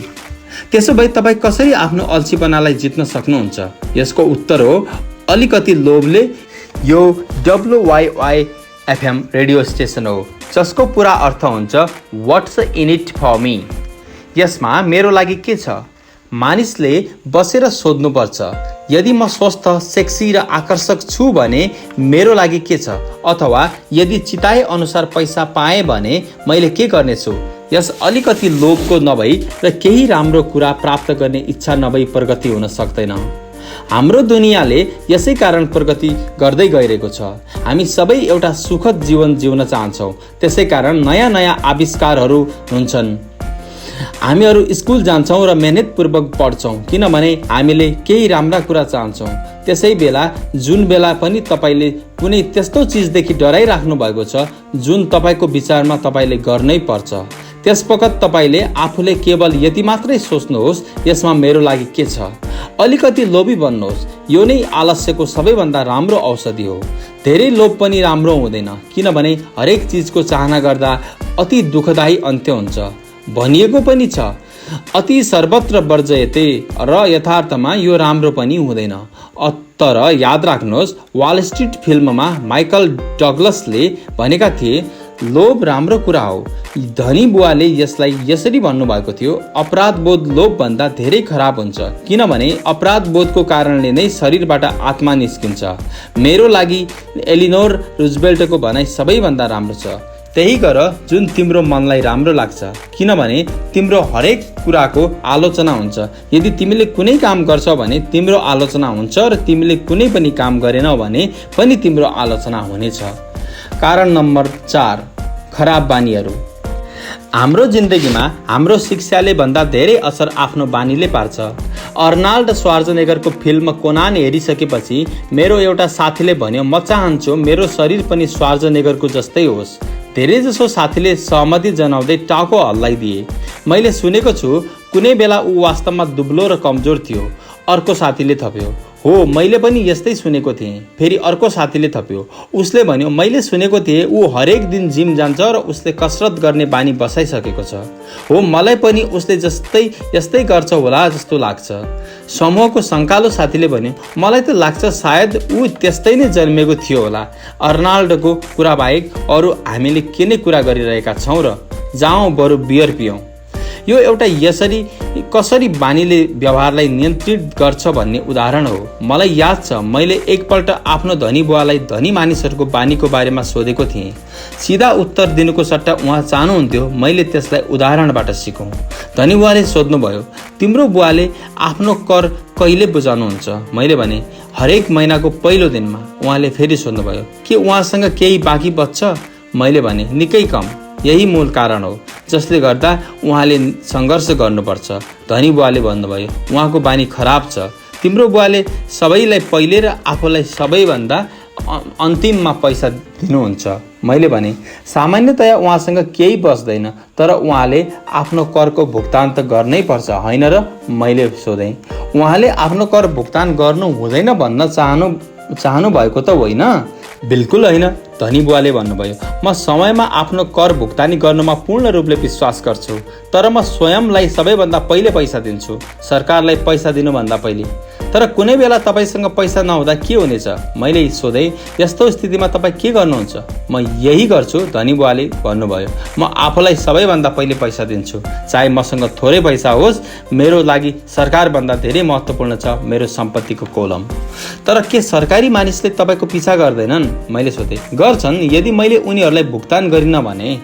त्यसो भए तपाईँ कसरी आफ्नो अल्छीपनालाई जित्न सक्नुहुन्छ? यसको उत्तर हो, अलिकति लोभले। यो WYYFM रेडियो स्टेसन हो, जसको पुरा अर्थ हुन्छ what's in it for me. यसमा मेरो लागि के छ? मानिसले बसेर सोध्नुपर्छ, यदि म स्वस्थ, सेक्सी र आकर्षक छु भने मेरो लागि के छ? अथवा यदि चिताए अनुसार पैसा पाएँ भने मैले के गर्नेछु? यस अलिकति लोभको नभई र केही राम्रो कुरा प्राप्त गर्ने इच्छा नभई प्रगति हुन सक्दैन। हाम्रो दुनियाँले यसै कारण प्रगति गर्दै गइरहेको छ। हामी सबै एउटा सुखद जीवन जिउन चाहन्छौँ, त्यसै कारण नयाँ आविष्कारहरू हुन्छन्। हामीहरू स्कुल जान्छौँ र मेहनतपूर्वक पढ्छौँ किनभने हामीले केही राम्रा कुरा चाहन्छौँ। त्यसै बेला जुन बेला पनि तपाईँले कुनै त्यस्तो चिजदेखि डराइराख्नु भएको छ जुन तपाईँको विचारमा तपाईँले गर्नै पर्छ, त्यसवखत तपाईँले आफूले केवल यति मात्रै सोच्नुहोस्, यसमा मेरो लागि के छ? अलिकति लोभी बन्नुहोस्। यो नै आलस्यको सबैभन्दा राम्रो औषधि हो। धेरै लोभ पनि राम्रो हुँदैन, किनभने हरेक चिजको चाहना गर्दा अति दुःखदायी अन्त्य हुन्छ। भनिएको पनि छ, अति सर्वत्र वर्जयते, र यथार्थमा यो राम्रो पनि हुँदैन। तर याद राख्नुहोस्, वाल स्ट्रिट फिल्ममा माइकल डगलसले भनेका थिए, लोभ राम्रो कुरा हो। धनी बुवाले यसलाई यसरी भन्नुभएको थियो, अपराध बोध लोभभन्दा धेरै खराब हुन्छ, किनभने अपराध बोधको कारणले नै शरीरबाट आत्मा निस्किन्छ। मेरो लागि एलिनोर रुजवेल्टको भनाइ सबैभन्दा राम्रो छ, त्यही गर जुन तिम्रो मनलाई राम्रो लाग्छ, किनभने तिम्रो हरेक कुराको आलोचना हुन्छ। यदि तिमीले कुनै काम गर्छौ भने तिम्रो आलोचना हुन्छ र तिमीले कुनै पनि काम गरेनौ भने पनि तिम्रो आलोचना हुनेछ। कारण नम्बर 4, खराब बानीहरू। हाम्रो जिन्दगीमा हाम्रो शिक्षाले भन्दा धेरै असर आफ्नो बानीले पार्छ। अर्नाल्ड श्वार्जनेगरको फिल्म कोनान हेरिसकेपछि मेरो एउटा साथीले भन्यो, म चाहन्छु मेरो शरीर पनि श्वार्जनेगरको जस्तै होस्। धेरैजसो साथीले सहमति जनाउँदै टाउको हल्लाइदिए। मैले सुनेको छु कुनै बेला ऊ वास्तवमा दुब्लो र कमजोर थियो। अर्को साथीले थप्यो, हो मैले पनि यस्तै सुनेको थिएँ। फेरि अर्को साथीले थप्यो, उसले भन्यो, मैले सुनेको थिएँ ऊ हरेक दिन जिम जान्छ र उसले कसरत गर्ने बानी बसाइसकेको छ। हो मलाई पनि उसले यस्तै गर्छ होला जस्तो लाग्छ। समूहको सङ्कालो साथीले भन्यो, मलाई त लाग्छ सायद ऊ त्यस्तै नै जन्मेको थियो होला। अर्नाल्डको कुरा बाहेक अरू हामीले के नै कुरा गरिरहेका छौँ र, जाउँ बरु बियर पियौँ। यो एउटा कसरी बानीले व्यवहारलाई नियन्त्रित गर्छ भन्ने उदाहरण हो। मलाई याद छ मैले एकपल्ट आफ्नो धनी बुवालाई धनी मानिसहरूको बानीको बारेमा सोधेको थिएँ। सिधा उत्तर दिनुको सट्टा उहाँ चाहनुहुन्थ्यो मैले त्यसलाई उदाहरणबाट सिकौँ। धनी बुवाले सोध्नुभयो, तिम्रो बुवाले आफ्नो कर कहिले बुझाउनुहुन्छ? मैले भने, हरेक महिनाको पहिलो दिनमा। उहाँले फेरि सोध्नुभयो, के उहाँसँग केही बाँकी बच्छ? मैले भने, निकै कम। यही मूल कारण हो जसले गर्दा उहाँले सङ्घर्ष गर्नुपर्छ। धनी बुवाले भन्नुभयो, उहाँको बानी खराब छ। तिम्रो बुवाले सबैलाई पहिले र आफूलाई सबैभन्दा अन्तिममा पैसा दिनुहुन्छ। मैले भने, सामान्यतया उहाँसँग केही बच्दैन, तर उहाँले आफ्नो करको भुक्तान त गर्नै पर्छ होइन र? मैले सोधेँ, उहाँले आफ्नो कर भुक्तान गर्नु हुँदैन भन्न चाहनु भएको त होइन? बिल्कुल होइन, धनी बुवाले भन्नुभयो। म समयमा आफ्नो कर भुक्तानी गर्नुमा पूर्ण रूपले विश्वास गर्छु, तर म स्वयंलाई सबैभन्दा पहिले पैसा दिन्छु, सरकारलाई पैसा दिनुभन्दा पहिले। तर कुनै बेला तपाईँसँग पैसा नहुँदा के हुनेछ? मैले सोधेँ, यस्तो स्थितिमा तपाईँ के गर्नुहुन्छ? म यही गर्छु, धनी बुवाले भन्नुभयो। म आफूलाई सबैभन्दा पहिले पैसा दिन्छु, चाहे मसँग थोरै पैसा होस्। मेरो लागि सरकारभन्दा धेरै महत्त्वपूर्ण छ मेरो सम्पत्तिको कोलम। तर के सरकारी मानिसले तपाईँको पिछा गर्दैनन्? मैले सोधेँ। गर्छन्, यदि मैले उनीहरूलाई भुक्तान गरिनँ भने।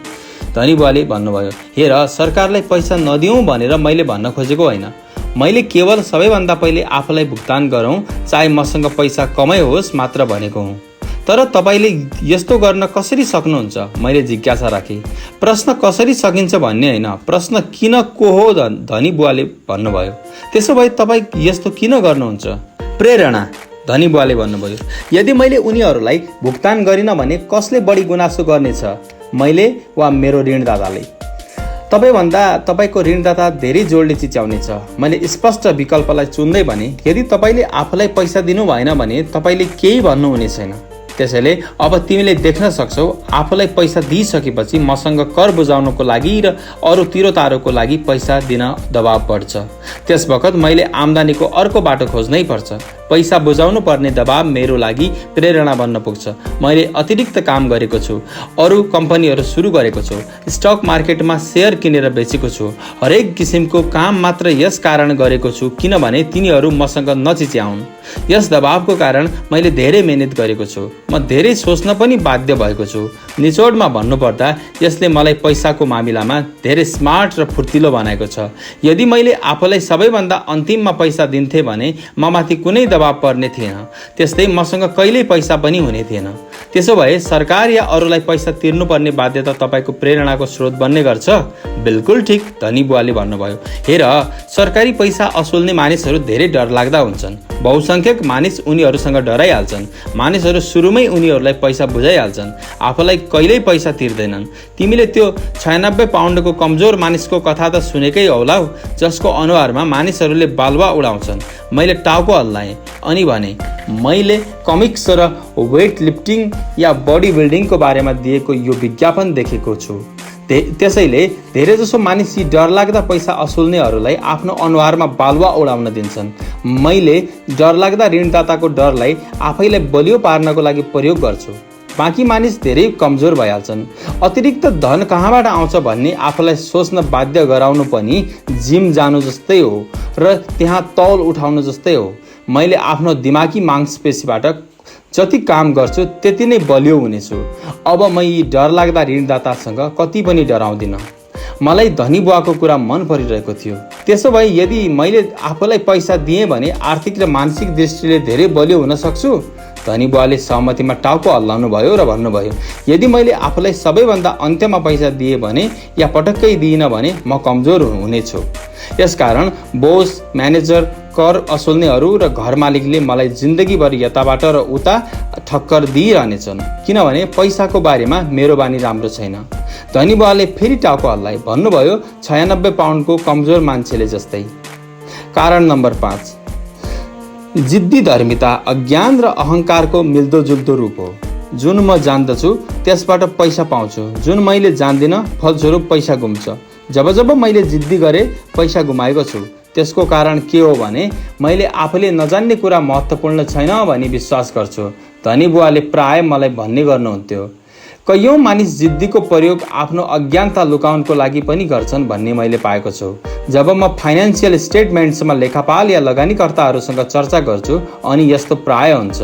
धनी बुवाले भन्नुभयो, हेर, सरकारलाई पैसा नदिउँ भनेर मैले भन्न खोजेको होइन। मैले केवल सबैभन्दा पहिले आफूलाई भुक्तान गरौँ, चाहे मसँग पैसा कमै होस् मात्र भनेको हुँ। तर तपाईँले यस्तो गर्न कसरी सक्नुहुन्छ? मैले जिज्ञासा राखेँ। प्रश्न कसरी सकिन्छ भन्ने होइन, प्रश्न किन को हो? धनी बुवाले भन्नुभयो। त्यसो भए तपाईँ यस्तो किन गर्नुहुन्छ? प्रेरणा, धनी बुवाले भन्नुभयो। यदि मैले उनीहरूलाई भुक्तान गरिनँ भने कसले बढी गुनासो गर्नेछ, मैले वा मेरो ऋणदाताले? तपाईँभन्दा तपाईँको ऋणदाता धेरै जोडले चिच्याउनेछ। मैले स्पष्ट विकल्पलाई चुन्दै भने, यदि तपाईँले आफूलाई पैसा दिनु भएन भने तपाईँले केही भन्नुहुने छैन। त्यसैले अब तिमीले देख्न सक्छौ, आफूलाई पैसा दिइसकेपछि मसँग कर बुझाउनको लागि र अरू तिरोतारोको लागि पैसा दिन दबाब बढ्छ। त्यस बखत मैले आम्दानीको अर्को बाटो खोज्नै पर्छ। पैसा बुझाउनु पर्ने दबाब मेरो लागि प्रेरणा बन्न पुग्छ। मैले अतिरिक्त काम गरेको छु, अरू कम्पनीहरू सुरु गरेको छु, स्टक मार्केटमा सेयर किनेर बेचेको छु। हरेक किसिमको काम मात्र यस कारण गरेको छु किनभने तिनीहरू मसँग नचिच्याउन्। यस दबावको कारण मैले धेरै मेहनत गरेको छु। म धेरै सोच्न पनि बाध्य भएको छु। निचोडमा भन्नुपर्दा यसले मलाई पैसाको मामिलामा धेरै स्मार्ट र फुर्तिलो बनाएको छ। यदि मैले आफूलाई सबैभन्दा अन्तिममा पैसा दिन्थेँ भने ममाथि कुनै दबाब पर्ने थिएन। त्यस्तै मसँग कहिल्यै पैसा पनि हुने थिएन। त्यसो भए सरकार या अरूलाई पैसा तिर्नुपर्ने बाध्यता तपाईँको प्रेरणाको स्रोत बन्ने गर्छ? बिल्कुल ठिक, धनी बुवाले भन्नुभयो। हेर, सरकारी पैसा असुल्ने मानिसहरू धेरै डरलाग्दा हुन्छन्। बहुसङ्ख्यक मानिस उनीहरूसँग डराइहाल्छन्। मानिसहरू सुरुमै उनीहरूलाई पैसा बुझाइहाल्छन्, आफूलाई कहिल्यै पैसा तिर्दैनन्। तिमीले त्यो 96 पाउन्डको कमजोर मानिसको कथा त सुनेकै होला, जसको अनुहारमा मानिसहरूले बालुवा उडाउँछन्। मैले टाउको हल्लाएँ अनि भने, मैले कमिक्स र वेट लिफ्टिङ या बडी बिल्डिङको बारेमा दिएको यो विज्ञापन देखेको छु। त्यसैले धेरैजसो मानिस यी डरलाग्दा पैसा असुल्नेहरूलाई आफ्नो अनुहारमा बालुवा उडाउन दिन्छन्। मैले डरलाग्दा ऋणदाताको डरलाई आफैलाई बलियो पार्नको लागि प्रयोग गर्छु। बाँकी मानिस धेरै कमजोर भइहाल्छन्। अतिरिक्त धन कहाँबाट आउँछ भन्ने आफूलाई सोच्न बाध्य गराउनु पनि जिम जानु जस्तै हो र त्यहाँ तौल उठाउनु जस्तै हो। मैले आफ्नो दिमागी मांसपेशीबाट जति काम गर्छु त्यति नै बलियो हुनेछु। अब म यी डरलाग्दा ऋणदातासँग कति पनि डराउँदिन। मलाई धनी बुवाको कुरा मन परिरहेको थियो। त्यसो भए यदि मैले आफूलाई पैसा दिएँ भने आर्थिक र मानसिक दृष्टिले धेरै बलियो हुन सक्छु। धनी बुवाले सहमतिमा टाउको हल्लाउनु भयो र भन्नुभयो, यदि मैले आफूलाई सबैभन्दा अन्त्यमा पैसा दिएँ भने या पटक्कै दिइनँ भने म कमजोर हुनेछु। यसकारण बोस, म्यानेजर, कर असुल्नेहरू र घर मालिकले मलाई जिन्दगीभर यताबाट र उता ठक्कर दिइरहनेछन्, किनभने पैसाको बारेमा मेरो बानी राम्रो छैन। धनी बुवाले फेरि टाउको हल्लाए, भन्नुभयो 96 पाउन्डको कमजोर मान्छेले जस्तै। कारण नम्बर 5, जिद्दी धर्मिता अज्ञान र अहङ्कारको मिल्दोजुल्दो रूप हो। जुन म जान्दछु त्यसबाट पैसा पाउँछु, जुन मैले जान्दिनँ फलस्वरूप पैसा गुम्छ। जब जब मैले जिद्दी गरेँ पैसा गुमाएको छु। त्यसको कारण के हो भने मैले आफूले नजान्ने कुरा महत्त्वपूर्ण छैन भनी विश्वास गर्छु। धनी बुवाले प्राय मलाई भन्ने गर्नुहुन्थ्यो, कैयौँ मानिस जिद्दीको प्रयोग आफ्नो अज्ञानता लुकाउनको लागि पनि गर्छन् भन्ने मैले पाएको छु। जब म फाइनेन्सियल स्टेटमेन्ट्समा लेखापाल या लगानीकर्ताहरूसँग चर्चा गर्छु अनि यस्तो प्राय हुन्छ।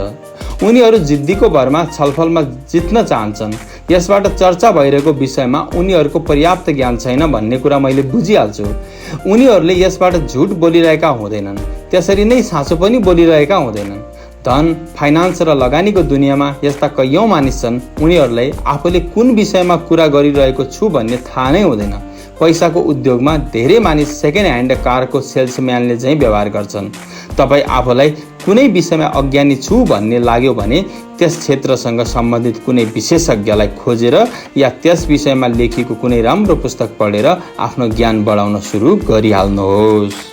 उनीहरू जिद्दीको भरमा छलफलमा जित्न चाहन्छन्। यसबाट चर्चा भइरहेको विषयमा उनीहरूको पर्याप्त ज्ञान छैन भन्ने कुरा मैले बुझिहाल्छु। उनीहरूले यसबाट झुट बोलिरहेका हुँदैनन्, त्यसरी नै साँचो पनि बोलिरहेका हुँदैनन्। धन, फाइनान्स र लगानीको दुनियाँमा यस्ता कैयौँ मानिस छन्, उनीहरूलाई आफूले कुन विषयमा कुरा गरिरहेको छु भन्ने थाहा नै हुँदैन। पैसाको उद्योगमा धेरै मानिस सेकेन्ड ह्यान्ड कारको सेल्सम्यानले चाहिँ व्यवहार गर्छन्। तपाईँ आफूलाई कुनै विषयमा अज्ञानी छु भन्ने लाग्यो भने त्यस क्षेत्रसँग सम्बन्धित कुनै विशेषज्ञलाई खोजेर या त्यस विषयमा लेखिएको कुनै राम्रो पुस्तक पढेर आफ्नो ज्ञान बढाउन सुरु गरिहाल्नुहोस्।